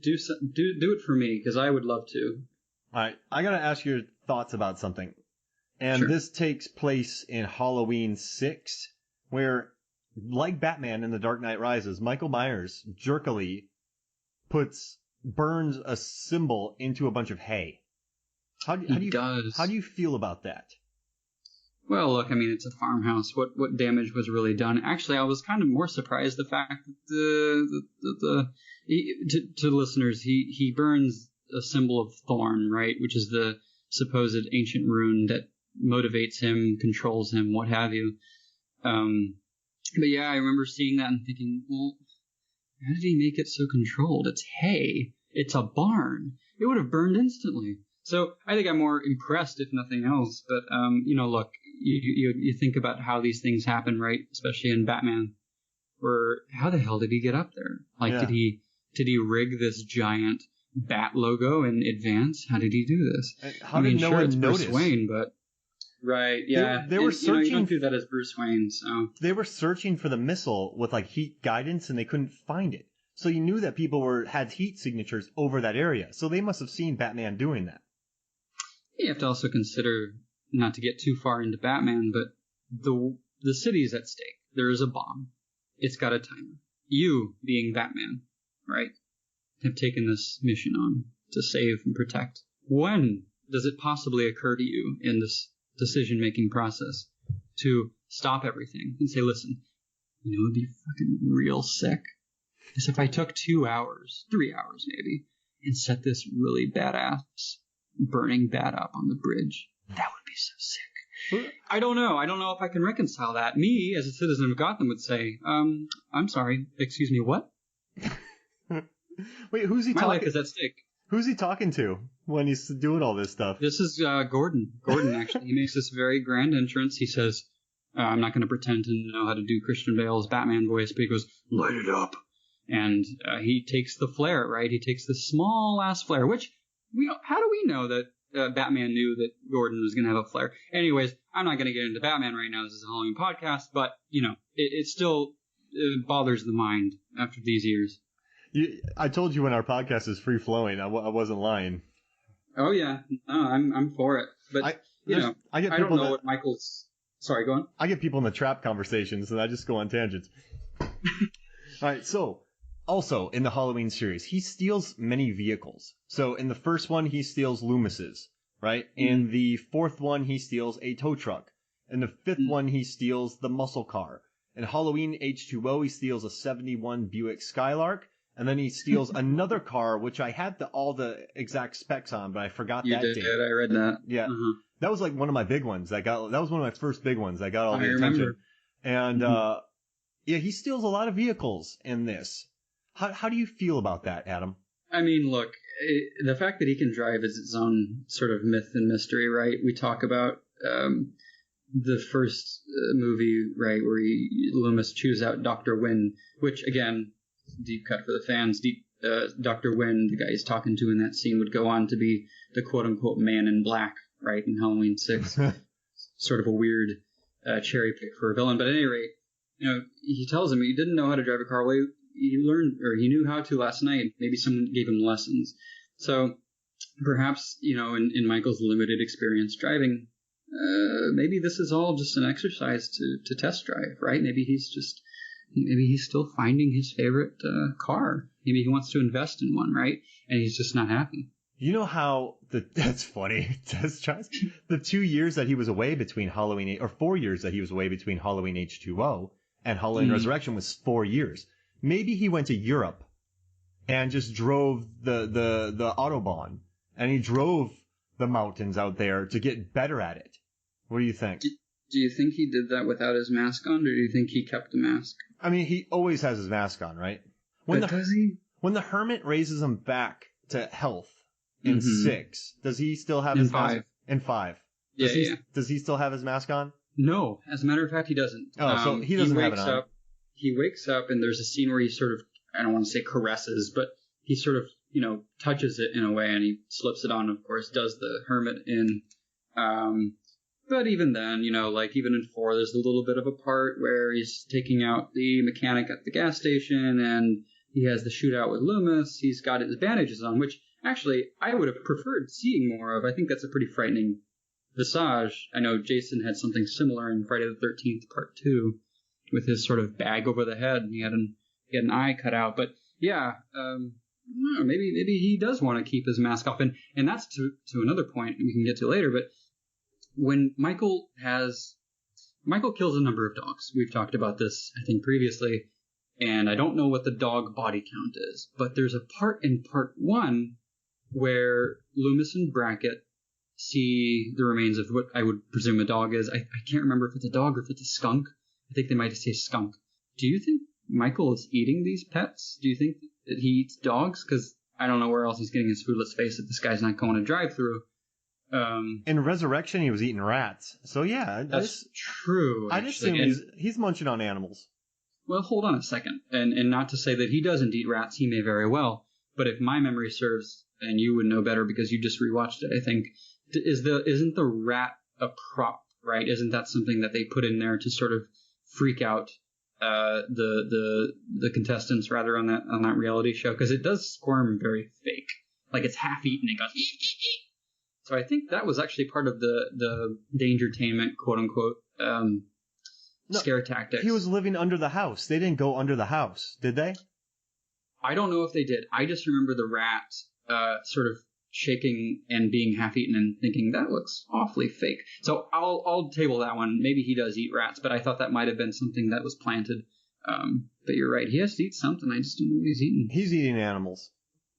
it for me, because I would love to. All right, I got to ask your thoughts about something. And this takes place in Halloween 6, where, like Batman in The Dark Knight Rises, Michael Myers jerkily burns a symbol into a bunch of hay. How do you feel about that? Well, look, I mean, it's a farmhouse. What damage was really done? Actually, I was kind of more surprised the fact that to listeners, he burns a symbol of Thorn, right, which is the supposed ancient rune that motivates him, controls him, what have you. But yeah, I remember seeing that and thinking, well, how did he make it so controlled? It's hay. It's a barn. It would have burned instantly. So I think I'm more impressed, if nothing else. But look, you think about how these things happen, right? Especially in Batman, where how the hell did he get up there? Like, did he rig this giant bat logo in advance? How did he do this? How did no one it's notice? Bruce Wayne, but right, yeah, they were searching. You don't do that as Bruce Wayne, so they were searching for the missile with like heat guidance, and they couldn't find it. So you knew that people had heat signatures over that area. So they must have seen Batman doing that. You have to also consider, not to get too far into Batman, but the city's at stake. There is a bomb. It's got a timer. You, being Batman, right, have taken this mission on to save and protect. When does it possibly occur to you in this decision-making process to stop everything and say, listen, it'd be fucking real sick is if I took 2 hours, 3 hours maybe, and set this really badass burning bat up on the bridge. That would be so sick. I don't know. I don't know if I can reconcile that. Me, as a citizen of Gotham, would say, I'm sorry, excuse me, what? Wait, who's he talking to? My life is at stake. Who's he talking to when he's doing all this stuff? This is Gordon. Gordon, actually. He makes this very grand entrance. He says, I'm not going to pretend to know how to do Christian Bale's Batman voice, but he goes, light it up. And he takes the flare, right? He takes the small-ass flare, which, how do we know that Batman knew that Gordon was going to have a flare? Anyways, I'm not going to get into Batman right now. This is a Halloween podcast, but, it still bothers the mind after these years. I told you when our podcast is free-flowing. I wasn't lying. Oh, yeah. No, I'm for it. But, I don't know what Michael's... Sorry, go on. I get people in the trap conversations, and I just go on tangents. All right, so... Also, in the Halloween series, he steals many vehicles. So in the first one, he steals Loomis's, right? In the fourth one, he steals a tow truck. In the fifth one, he steals the muscle car. In Halloween H2O, he steals a 71 Buick Skylark. And then he steals another car, which I had all the exact specs on, but I forgot that date. You did, I read that. Yeah. That was like one of my big ones. That was one of my first big ones. I got all the attention. And, he steals a lot of vehicles in this. How do you feel about that, Adam? I mean, look, the fact that he can drive is its own sort of myth and mystery, right? We talk about the first movie, right, where Loomis chews out Dr. Wynn, which, again, deep cut for the fans, Dr. Wynn, the guy he's talking to in that scene, would go on to be the quote-unquote man in black, right, in Halloween 6. Sort of a weird cherry pick for a villain. But at any rate, he tells him he didn't know how to drive a car. Well, he knew how to last night. Maybe someone gave him lessons. So perhaps, in Michael's limited experience driving, maybe this is all just an exercise to test drive, right? Maybe he's still finding his favorite car. Maybe he wants to invest in one, right? And he's just not happy. You know how that's funny. Test drives. The 2 years that he was away between Halloween, or 4 years that he was away between Halloween H2O and Halloween Resurrection was 4 years. Maybe he went to Europe and just drove the Autobahn, and he drove the mountains out there to get better at it. What do you think? Do you think he did that without his mask on, or do you think he kept the mask? I mean, he always has his mask on, right? Does he? When the hermit raises him back to health in 6, does he still have his mask? In 5. Does he still have his mask on? No. As a matter of fact, he doesn't. Oh, so he doesn't have it on. He wakes up, and there's a scene where he sort of, I don't want to say caresses, but he sort of, touches it in a way, and he slips it on, of course, does the hermit in. But even then, even in 4, there's a little bit of a part where he's taking out the mechanic at the gas station, and he has the shootout with Loomis. He's got his bandages on, which actually I would have preferred seeing more of. I think that's a pretty frightening visage. I know Jason had something similar in Friday the 13th Part 2 with his sort of bag over the head, and he had an eye cut out. But yeah, maybe he does want to keep his mask off, and that's to another point we can get to later. But when Michael kills a number of dogs, we've talked about this I think previously, and I don't know what the dog body count is, but there's a part in Part 1 where Loomis and Brackett see the remains of what I would presume a dog is. I can't remember if it's a dog or if it's a skunk. I think they might say skunk. Do you think Michael is eating these pets? Do you think that he eats dogs? Because I don't know where else he's getting his food. Let's face it, this guy's not going to drive through. In Resurrection, he was eating rats. So yeah, that's true. I just assume he's munching on animals. Well, hold on a second, and not to say that he doesn't eat rats. He may very well. But if my memory serves, and you would know better because you just rewatched it, I think, isn't the rat a prop, right? Isn't that something that they put in there to sort of freak out the contestants rather on that reality show? Because it does squirm very fake, like it's half eaten. It goes. Eek, eek, eek. So I think that was actually part of the Dangertainment, quote unquote, scare tactics. He was living under the house. They didn't go under the house, did they? I don't know if they did. I just remember the rat sort of shaking and being half eaten and thinking that looks awfully fake. So I'll table that one. Maybe he does eat rats, but I thought that might have been something that was planted. But you're right. He has to eat something. I just don't know what he's eating. He's eating animals.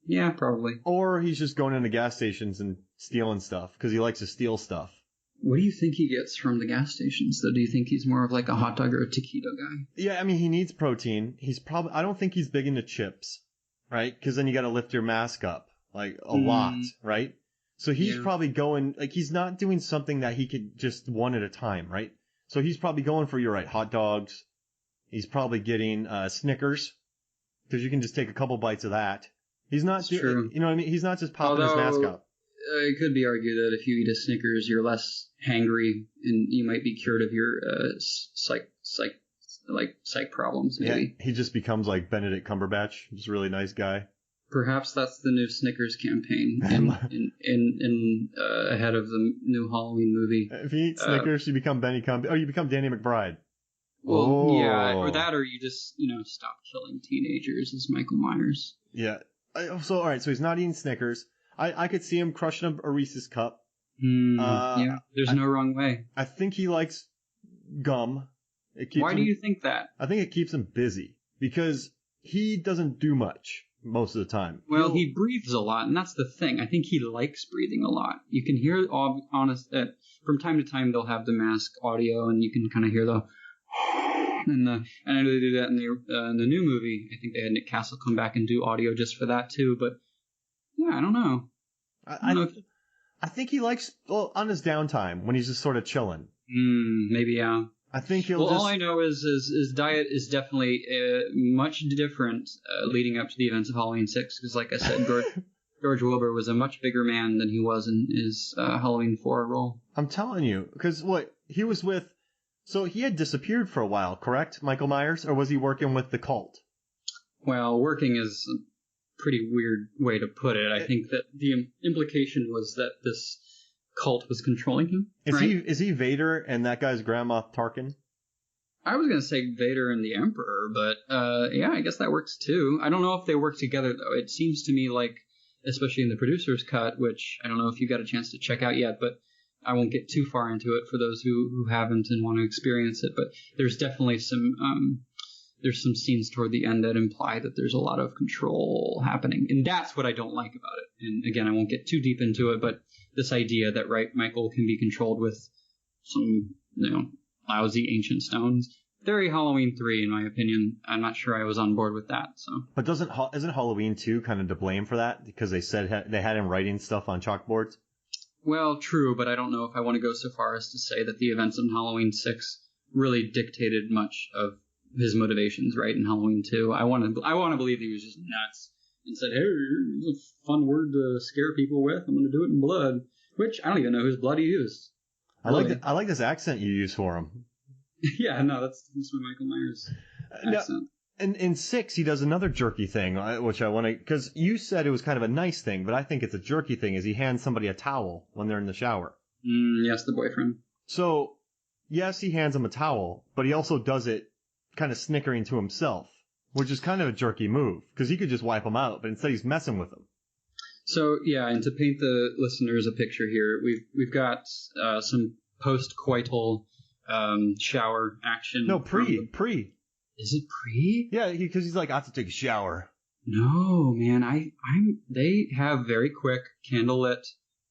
Yeah, probably. Or he's just going into gas stations and stealing stuff because he likes to steal stuff. What do you think he gets from the gas stations, though? Do you think he's more of like a hot dog or a taquito guy? Yeah, I mean, he needs protein. I don't think he's big into chips, right? Because then you got to lift your mask up, like, a lot, right? So he's probably going, like, he's not doing something that he could just one at a time, right? So he's probably going for, you're right, hot dogs. He's probably getting Snickers, because you can just take a couple bites of that. He's not, true. You know what I mean? He's not just popping his mask up. It could be argued that if you eat a Snickers, you're less hangry, and you might be cured of your psych problems. Maybe. Yeah, he just becomes like Benedict Cumberbatch, just a really nice guy. Perhaps that's the new Snickers campaign in ahead of the new Halloween movie. If you eat Snickers, you become you become Danny McBride. Well, yeah, or you just stop killing teenagers as Michael Myers. Yeah. So all right, so he's not eating Snickers. I could see him crushing a Reese's cup. Yeah, there's no wrong way. I think he likes gum. Why do you think that? I think it keeps him busy because he doesn't do much most of the time. Well, he breathes a lot, and that's the thing. I think he likes breathing a lot. You can hear, from time to time they'll have the mask audio, and you can kind of hear the. And I know they do that in the new movie. I think they had Nick Castle come back and do audio just for that too. But yeah, I don't know. I think he likes on his downtime when he's just sort of chilling. Maybe yeah. I think he'll. Well, all I know is his diet is definitely much different leading up to the events of Halloween 6. Because, like I said, George Wilbur was a much bigger man than he was in his Halloween 4 role. I'm telling you, because he was with. So he had disappeared for a while, correct, Michael Myers, or was he working with the cult? Well, working is a pretty weird way to put it. I think that the implication was that this cult was controlling him. Is he Vader and that guy's grandma Tarkin? I was going to say Vader and the Emperor, but yeah, I guess that works too. I don't know if they work together, though. It seems to me like, especially in the producer's cut, which I don't know if you got a chance to check out yet, but I won't get too far into it for those who haven't and want to experience it, but there's definitely there's some scenes toward the end that imply that there's a lot of control happening, and that's what I don't like about it. And again, I won't get too deep into it, but this idea that Michael can be controlled with some lousy ancient stones, very Halloween 3 in my opinion. I'm not sure I was on board with that. So, but isn't Halloween 2 kind of to blame for that because they said they had him writing stuff on chalkboards? Well, true, but I don't know if I want to go so far as to say that the events in Halloween 6 really dictated much of his motivations, right? In Halloween 2, I want to believe he was just nuts and said, "Hey, it's a fun word to scare people with. I'm going to do it in blood," which I don't even know whose blood he used. Really. I like this accent you use for him. Yeah, no, that's my Michael Myers accent. In 6, he does another jerky thing, which I want to, because you said it was kind of a nice thing, but I think it's a jerky thing, is he hands somebody a towel when they're in the shower. Yes, the boyfriend. So, yes, he hands him a towel, but he also does it kind of snickering to himself, which is kind of a jerky move, because he could just wipe him out, but instead he's messing with him. So, yeah, and to paint the listeners a picture here, we've got some post-coital shower action. No, pre. Is it pre? Yeah, because he's like, I have to take a shower. No, man, they have very quick candlelit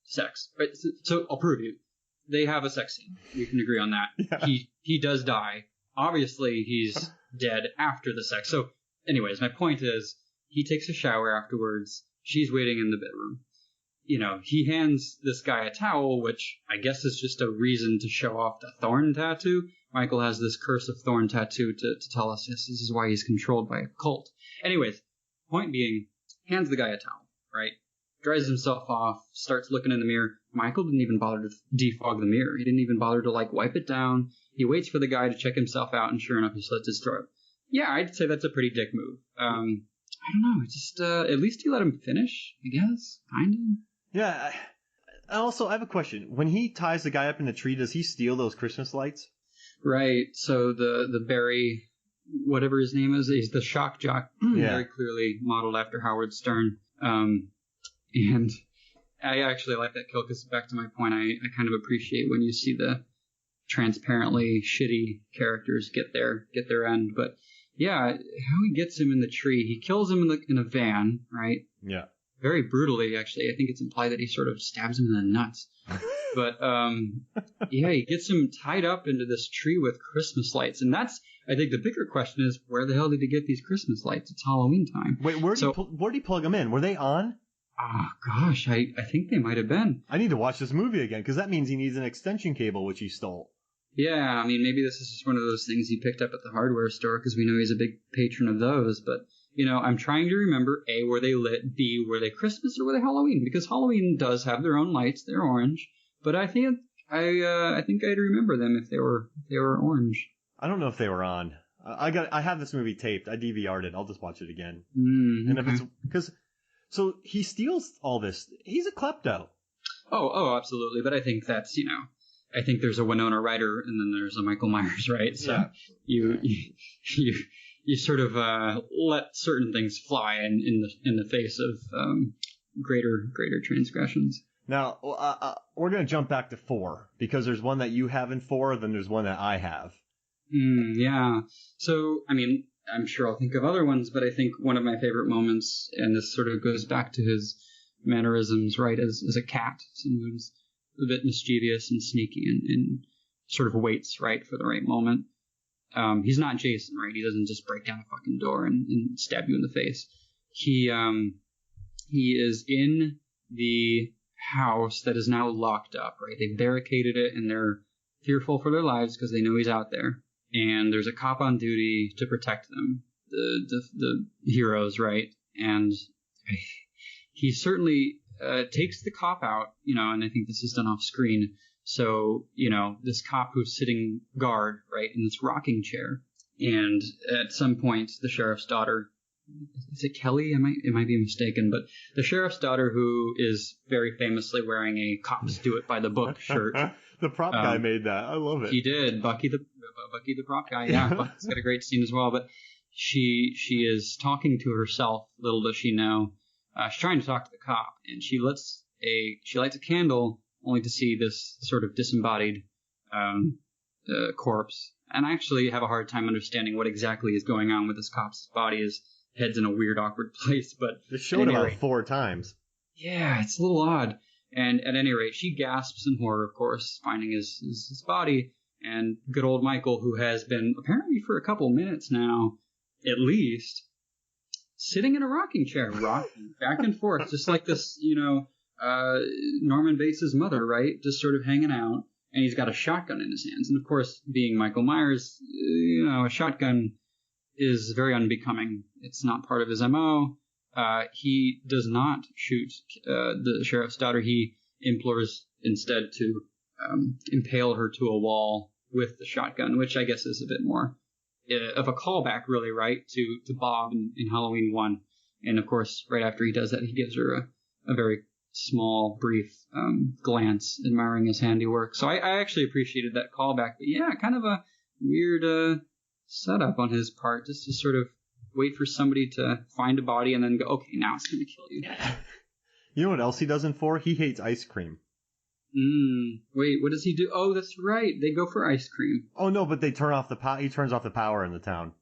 sex. Right? So I'll prove you. They have a sex scene. We can agree on that. Yeah. He does die. Obviously, he's dead after the sex. So, anyways, my point is, he takes a shower afterwards. She's waiting in the bedroom. He hands this guy a towel, which I guess is just a reason to show off the thorn tattoo. Michael has this curse of thorn tattoo to tell us this is why he's controlled by a cult. Anyways, point being, hands the guy a towel, right? Dries himself off, starts looking in the mirror. Michael didn't even bother to defog the mirror. He didn't even bother to, wipe it down. He waits for the guy to check himself out, and sure enough, he slits his throat. Yeah, I'd say that's a pretty dick move. I don't know. Just at least he let him finish, I guess. Kind of. Yeah. Also, I have a question. When he ties the guy up in the tree, does he steal those Christmas lights? Right. So the Barry, whatever his name is, he's the shock jock. Very clearly modeled after Howard Stern. And I actually like that kill because, back to my point, I kind of appreciate when you see the transparently shitty characters get their end. But yeah, how he gets him in the tree, he kills him in a van, right? Yeah. Very brutally, actually. I think it's implied that he sort of stabs him in the nuts. But yeah, he gets him tied up into this tree with Christmas lights, and that's, I think, the bigger question is, where the hell did he get these Christmas lights? It's Halloween time. Wait, where did he plug them in? Were they on? Oh, gosh, I think they might have been. I need to watch this movie again, because that means he needs an extension cable, which he stole. Yeah, I mean, maybe this is just one of those things he picked up at the hardware store, because we know he's a big patron of those. But, I'm trying to remember, A, were they lit? B, were they Christmas or were they Halloween? Because Halloween does have their own lights. They're orange. But I think I'd remember them if they were orange. I don't know if they were on. I have this movie taped. I DVR'd it. I'll just watch it again. And if it's because so he steals all this. He's a klepto. Oh, absolutely. But I think that's I think there's a Winona Ryder and then there's a Michael Myers, right? So yeah. you sort of let certain things fly in the face of greater transgressions. Now, we're going to jump back to 4, because there's one that you have in 4, then there's one that I have. Yeah. So, I mean, I'm sure I'll think of other ones, but I think one of my favorite moments, and this sort of goes back to his mannerisms, right, as a cat, someone who's a bit mischievous and sneaky and sort of waits, right, for the right moment. He's not Jason, right? He doesn't just break down a fucking door and stab you in the face. He is in the house that is now locked up, right? They barricaded it and they're fearful for their lives because they know he's out there. And there's a cop on duty to protect them, the heroes, right? And he certainly takes the cop out, and I think this is done off screen. So, this cop who's sitting guard, right, in this rocking chair. And at some point, the sheriff's daughter, is it Kelly? It might be mistaken, but the sheriff's daughter, who is very famously wearing a cops do it by the book shirt. The prop guy made that. I love it. He did. Bucky the prop guy. Yeah, Bucky's got a great scene as well. But she is talking to herself. Little does she know, she's trying to talk to the cop, and she lights a candle only to see this sort of disembodied corpse. And I actually have a hard time understanding what exactly is going on with this cop's body. His head's in a weird, awkward place. But they showed it about 4 times. Yeah, it's a little odd. And at any rate, she gasps in horror, of course, finding his body. And good old Michael, who has been apparently for a couple minutes now, at least, sitting in a rocking chair, rocking back and forth, just like this, Norman Bates' mother, right? Just sort of hanging out. And he's got a shotgun in his hands. And of course, being Michael Myers, a shotgun is very unbecoming. It's not part of his MO. He does not shoot the sheriff's daughter. He implores instead to impale her to a wall with the shotgun, which I guess is a bit more of a callback, really, right, to Bob in Halloween 1. And of course, right after he does that, he gives her a very small, brief glance, admiring his handiwork. So I actually appreciated that callback. But yeah, kind of a weird setup on his part, just to sort of wait for somebody to find a body and then go, okay, now it's going to kill you. You know what else he does in 4? He hates ice cream. Wait, what does he do? Oh, that's right. They go for ice cream. Oh, no, but they turn off he turns off the power in the town.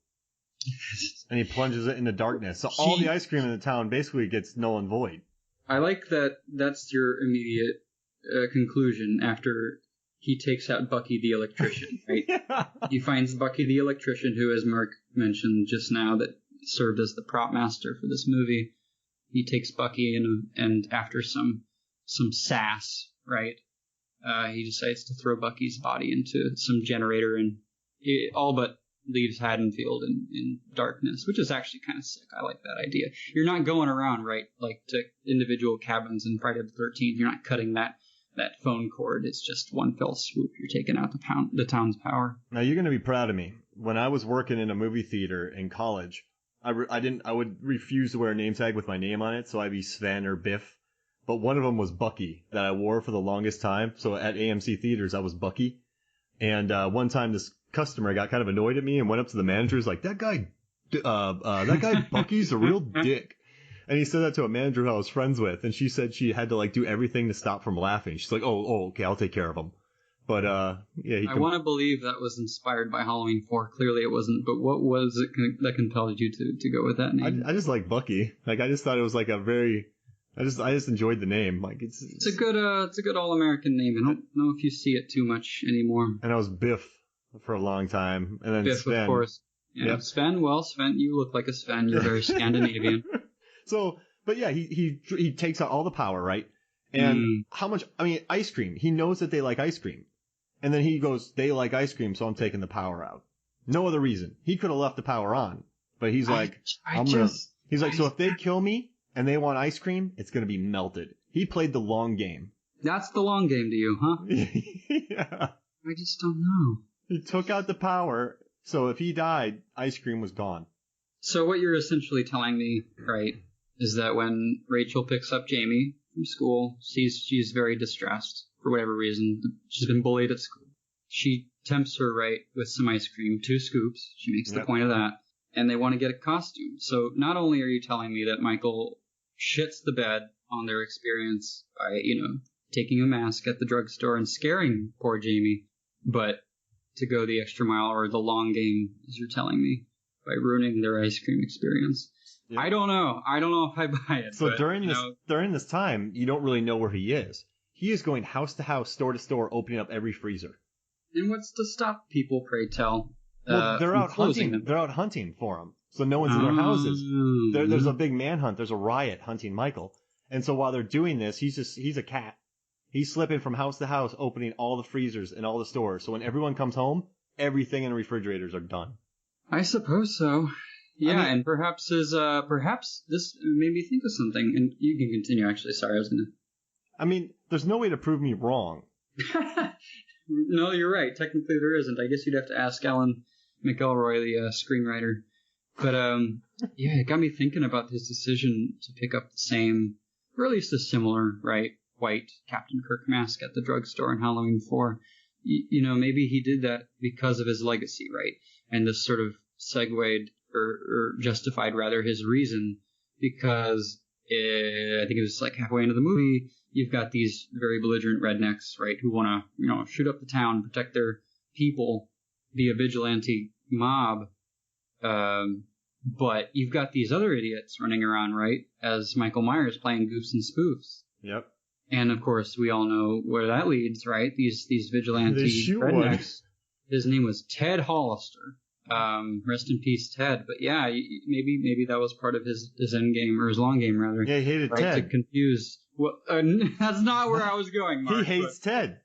And he plunges it into darkness. So all the ice cream in the town basically gets null and void. I like that that's your immediate conclusion after he takes out Bucky the electrician, right? Yeah. He finds Bucky the electrician, who, as Mark mentioned just now, that served as the prop master for this movie. He takes Bucky and after some sass, right, he decides to throw Bucky's body into some generator, and it all but leaves Haddonfield in darkness, which is actually kind of sick. I like that idea. You're not going around, right, like to individual cabins in Friday the 13th. You're not cutting that phone cord. It's just one fell swoop. You're taking out the town's power. Now you're going to be proud of me. When I was working in a movie theater in college, I would refuse to wear a name tag with my name on it, so I'd be Sven or Biff. But one of them was Bucky that I wore for the longest time. So at AMC theaters, I was Bucky. And one time this customer got kind of annoyed at me and went up to the manager, was like, that guy Bucky's a real dick. And he said that to a manager who I was friends with, and she said she had to do everything to stop from laughing. She's like, oh, okay, I'll take care of him. But yeah, I want to believe that was inspired by Halloween 4. Clearly it wasn't. But what was it that compelled you to go with that name? I just like Bucky. I just thought it was a very. I just enjoyed the name. It's a good all-American name. I don't know if you see it too much anymore. And I was Biff for a long time, and then Biff, Sven. Of course. Yeah, yep. Sven. Well, Sven, you look like a Sven. You're very Scandinavian. So, but yeah, he takes out all the power, right? And how much? I mean, ice cream. He knows that they like ice cream, and then he goes, "They like ice cream, so I'm taking the power out." No other reason. He could have left the power on, but he's like, so if they kill me and they want ice cream, it's going to be melted. He played the long game. That's the long game to you, huh? Yeah. I just don't know. He took out the power, so if he died, ice cream was gone. So what you're essentially telling me, right, is that when Rachel picks up Jamie from school, she's very distressed for whatever reason. She's been bullied at school. She tempts her, right, with some ice cream, 2 scoops. She makes the point of that. And they want to get a costume. So not only are you telling me that Michael shits the bed on their experience by, taking a mask at the drugstore and scaring poor Jamie, but to go the extra mile, or the long game, as you're telling me, by ruining their ice cream experience. Yep. I don't know if I buy it. So during this time, you don't really know where he is. He is going house to house, store to store, opening up every freezer. And what's to stop people, pray tell? Well, they're out hunting. They're out hunting for him, so no one's in their houses. There's a big manhunt. There's a riot hunting Michael, and so while they're doing this, he's a cat. He's slipping from house to house, opening all the freezers and all the stores. So when everyone comes home, everything in the refrigerators are done. I suppose so. Yeah, and perhaps this made me think of something. And you can continue. Actually, sorry, I was gonna. I mean, there's no way to prove me wrong. No, you're right. Technically, there isn't. I guess you'd have to ask Alan McElroy, the screenwriter. But yeah, it got me thinking about his decision to pick up the same, or at least a similar, right, white Captain Kirk mask at the drugstore in Halloween 4. Maybe he did that because of his legacy, right? And this sort of segued or justified rather his reason, because I think it was like halfway into the movie, you've got these very belligerent rednecks, right, who want to, shoot up the town, protect their people, be a vigilante mob. But you've got these other idiots running around, right, as Michael Myers playing goofs and spoofs. Yep. And of course, we all know where that leads, right? These vigilante rednecks. His name was Ted Hollister. Rest in peace, Ted. But yeah, maybe that was part of his end game, or his long game rather. Yeah, he hated Ted. To confuse. Well, that's not where I was going, Mark. He hates Ted.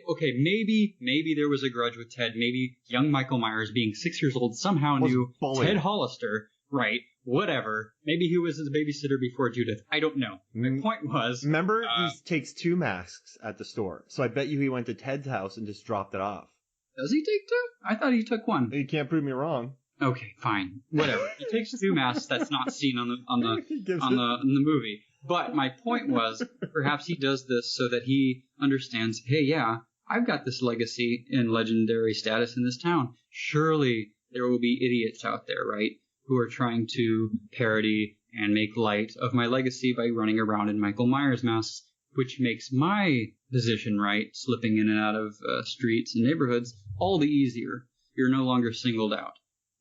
Okay, maybe there was a grudge with Ted. Maybe young Michael Myers, being 6 years old, somehow knew Ted Hollister. Right. Whatever. Maybe he was his babysitter before Judith. I don't know. My point was... Remember, he takes 2 masks at the store. So I bet you he went to Ted's house and just dropped it off. Does he take 2? I thought he took 1. You can't prove me wrong. Okay, fine. Whatever. He takes 2 masks. That's not seen on the movie. But my point was, perhaps he does this so that he understands, hey, yeah, I've got this legacy and legendary status in this town. Surely there will be idiots out there, right, who are trying to parody and make light of my legacy by running around in Michael Myers masks, which makes my position, right, slipping in and out of streets and neighborhoods, all the easier. You're no longer singled out.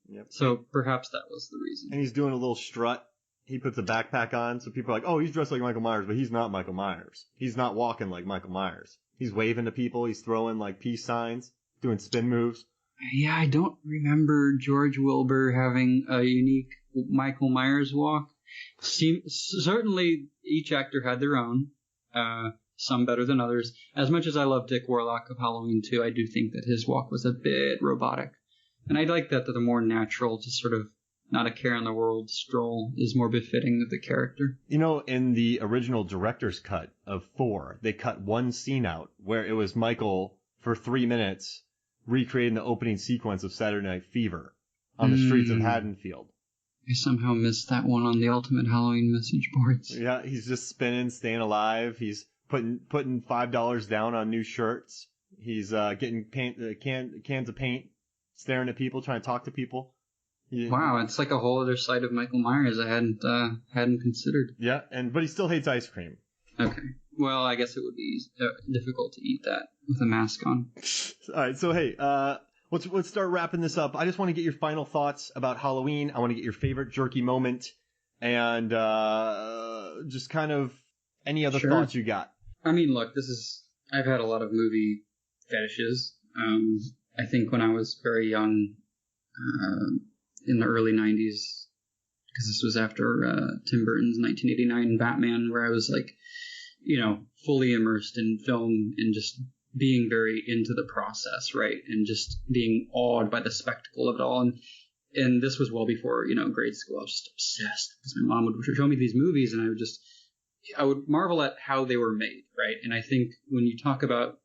Yep. So perhaps that was the reason. And he's doing a little strut. He puts a backpack on, so people are like, oh, he's dressed like Michael Myers, but he's not Michael Myers. He's not walking like Michael Myers. He's waving to people. He's throwing, like, peace signs, doing spin moves. Yeah, I don't remember George Wilbur having a unique Michael Myers walk. Certainly, each actor had their own, some better than others. As much as I love Dick Warlock of Halloween 2, I do think that his walk was a bit robotic. And I like that the more natural, just sort of not a care in the world stroll is more befitting of the character. In the original director's cut of 4, they cut one scene out where it was Michael for 3 minutes recreating the opening sequence of Saturday Night Fever on the streets of Haddonfield. I somehow missed that one on the Ultimate Halloween message boards. Yeah, he's just spinning, staying alive. He's putting $5 down on new shirts. He's getting cans of paint, staring at people, trying to talk to people. Yeah. Wow, it's like a whole other side of Michael Myers I hadn't considered. Yeah, but he still hates ice cream. Okay. Well, I guess it would be difficult to eat that with a mask on. All right, so hey, let's start wrapping this up. I just want to get your final thoughts about Halloween. I want to get your favorite jerky moment, and just kind of any other thoughts you got. I mean, look, I've had a lot of movie fetishes. I think when I was very young, in the early 90s, because this was after Tim Burton's 1989 Batman, where I was like, fully immersed in film and just being very into the process, right? And just being awed by the spectacle of it all. And this was well before, grade school. I was just obsessed because my mom would show me these movies and I would marvel at how they were made, right? And I think when you talk about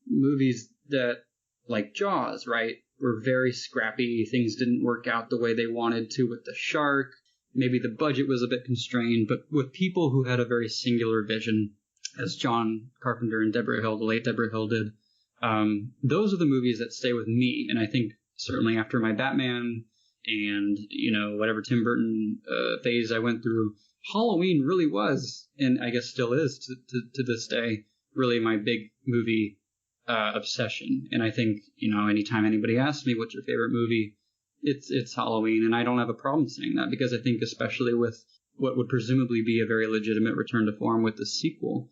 movies that, like Jaws, right, were very scrappy, things didn't work out the way they wanted to with the shark, maybe the budget was a bit constrained, but with people who had a very singular vision, as John Carpenter and Deborah Hill, the late Deborah Hill did, those are the movies that stay with me. And I think certainly after my Batman and, whatever Tim Burton phase I went through, Halloween really was, and I guess still is to this day, really my big movie obsession. And I think, anytime anybody asks me what's your favorite movie, it's Halloween, and I don't have a problem saying that, because I think especially with what would presumably be a very legitimate return to form with the sequel,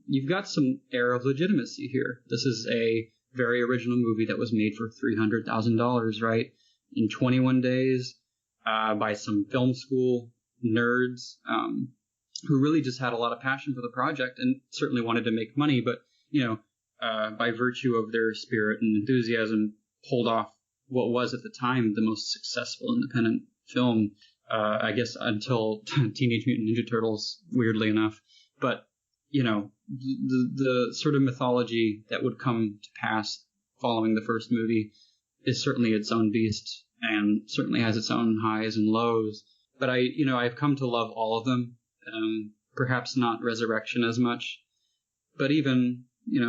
you've got some air of legitimacy here. This is a very original movie that was made for $300,000, right, in 21 days by some film school nerds who really just had a lot of passion for the project and certainly wanted to make money, but by virtue of their spirit and enthusiasm, pulled off what was at the time the most successful independent film, I guess until Teenage Mutant Ninja Turtles, weirdly enough. But, the sort of mythology that would come to pass following the first movie is certainly its own beast and certainly has its own highs and lows. But I've come to love all of them, perhaps not Resurrection as much, but even,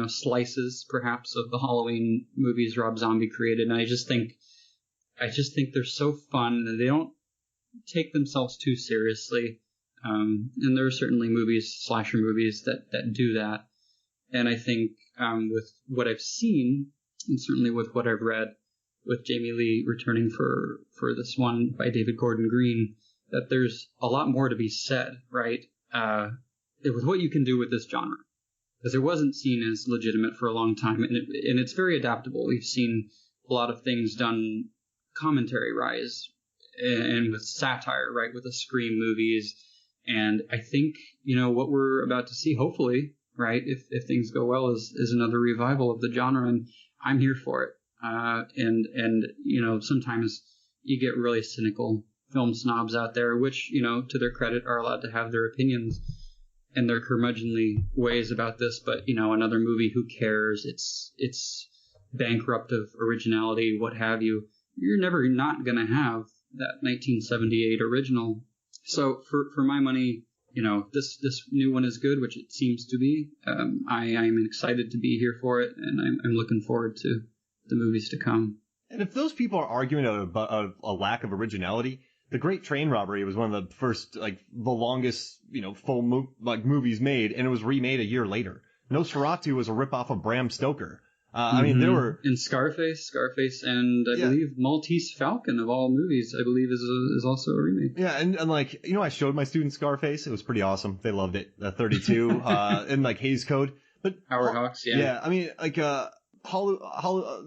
slices perhaps of the Halloween movies Rob Zombie created. And I just think they're so fun, and they don't take themselves too seriously. And there are certainly slasher movies that do that. And I think with what I've seen, and certainly with what I've read, with Jamie Lee returning for this one by David Gordon Green, that there's a lot more to be said, right? With what you can do with this genre. Because it wasn't seen as legitimate for a long time, and it's very adaptable. We've seen a lot of things done commentary rise and with satire, right, with the Scream movies. And I think, what we're about to see, hopefully, right, if things go well, is another revival of the genre, and I'm here for it. And sometimes you get really cynical film snobs out there, which, to their credit, are allowed to have their opinions and their curmudgeonly ways about this, but another movie, who cares? It's bankrupt of originality, what have you. You're never not gonna have that 1978 original. So for my money, this new one is good, which it seems to be. I am excited to be here for it, and I'm looking forward to the movies to come. And if those people are arguing about a lack of originality, The Great Train Robbery was one of the first, the longest, full movies made, and it was remade a year later. Nosferatu was a ripoff of Bram Stoker. I mean, there were... And Scarface, and I believe Maltese Falcon, of all movies, I believe is also a remake. Yeah, and I showed my students Scarface. It was pretty awesome. They loved it. 32, and Hays Code. But Howard Hawks, yeah. Yeah, I mean,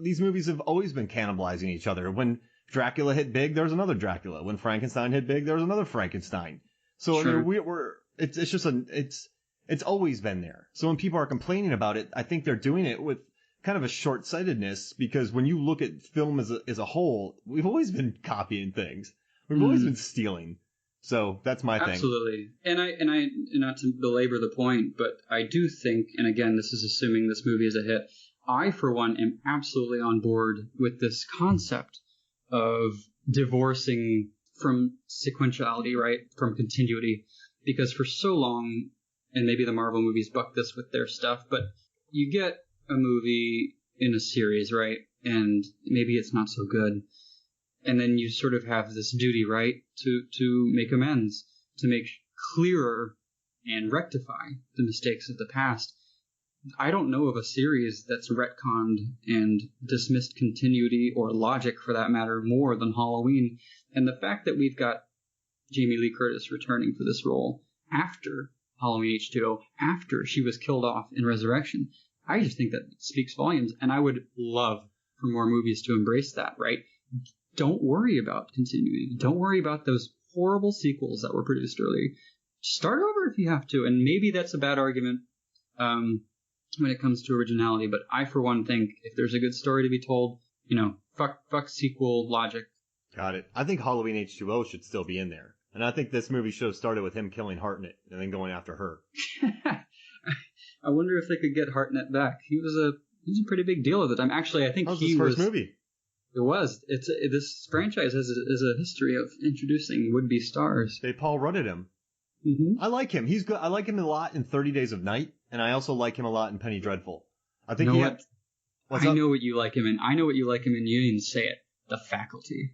these movies have always been cannibalizing each other. When Dracula hit big, there was another Dracula. When Frankenstein hit big, there was another Frankenstein. So sure. I mean, it's always been there. So when people are complaining about it, I think they're doing it with kind of a short-sightedness, because when you look at film as a whole, we've always been copying things. We've always been stealing. So that's my thing. Absolutely. And I not to belabor the point, but I do think, and again, this is assuming this movie is a hit, I, for one, am absolutely on board with this concept of divorcing from sequentiality, right? From continuity. Because for so long, and maybe the Marvel movies buck this with their stuff, but you get a movie in a series, right? And maybe it's not so good. And then you sort of have this duty, right? To make amends, to make clearer and rectify the mistakes of the past. I don't know of a series that's retconned and dismissed continuity or logic, for that matter, more than Halloween. And the fact that we've got Jamie Lee Curtis returning for this role after Halloween H2O, after she was killed off in Resurrection, I just think that speaks volumes. And I would love for more movies to embrace that, right? Don't worry about continuity. Don't worry about those horrible sequels that were produced earlier. Start over if you have to. And maybe that's a bad argument when it comes to originality. But I, for one, think if there's a good story to be told, fuck sequel logic. Got it. I think Halloween H2O should still be in there. And I think this movie should have started with him killing Hartnett and then going after her. I wonder if they could get Hartnett back. He was a pretty big deal at the time. Actually, I think that was his first movie. It was. This franchise has a history of introducing would-be stars. They Paul Rudded him. Mm-hmm. I like him. He's good. I like him a lot in 30 Days of Night, and I also like him a lot in Penny Dreadful. I think I know what you like him in. I know what you like him in. You didn't say it. The Faculty.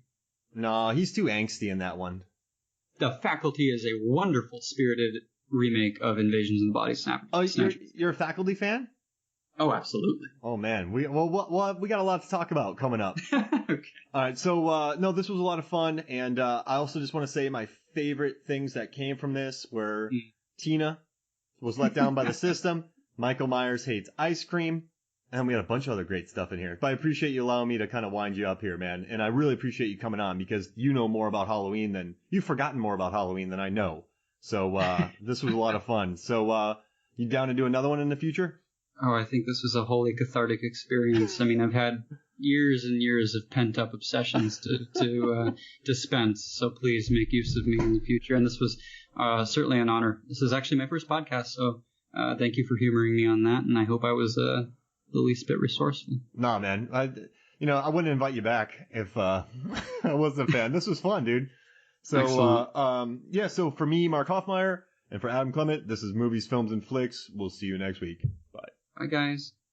No, he's too angsty in that one. The Faculty is a wonderful, spirited remake of Invasions of the Body Snatchers. Oh, you're a Faculty fan? Oh, absolutely. Oh man, we got a lot to talk about coming up. Okay. All right, so no, this was a lot of fun, and I also just want to say my favorite things that came from this were Tina was let down by the system, Michael Myers hates ice cream, and we had a bunch of other great stuff in here. But I appreciate you allowing me to kind of wind you up here, man, and I really appreciate you coming on because you know more about Halloween you've forgotten more about Halloween than I know. So this was a lot of fun. So you down to do another one in the future? Oh, I think this was a wholly cathartic experience. I mean, I've had years and years of pent-up obsessions to dispense, so please make use of me in the future. And this was certainly an honor. This is actually my first podcast, so thank you for humoring me on that, and I hope I was the least bit resourceful. Nah, man. I wouldn't invite you back if I wasn't a fan. This was fun, dude. So, so for me, Mark Hoffmeyer, and for Adam Clement, this is Movies, Films, and Flicks. We'll see you next week. Bye. Bye, guys.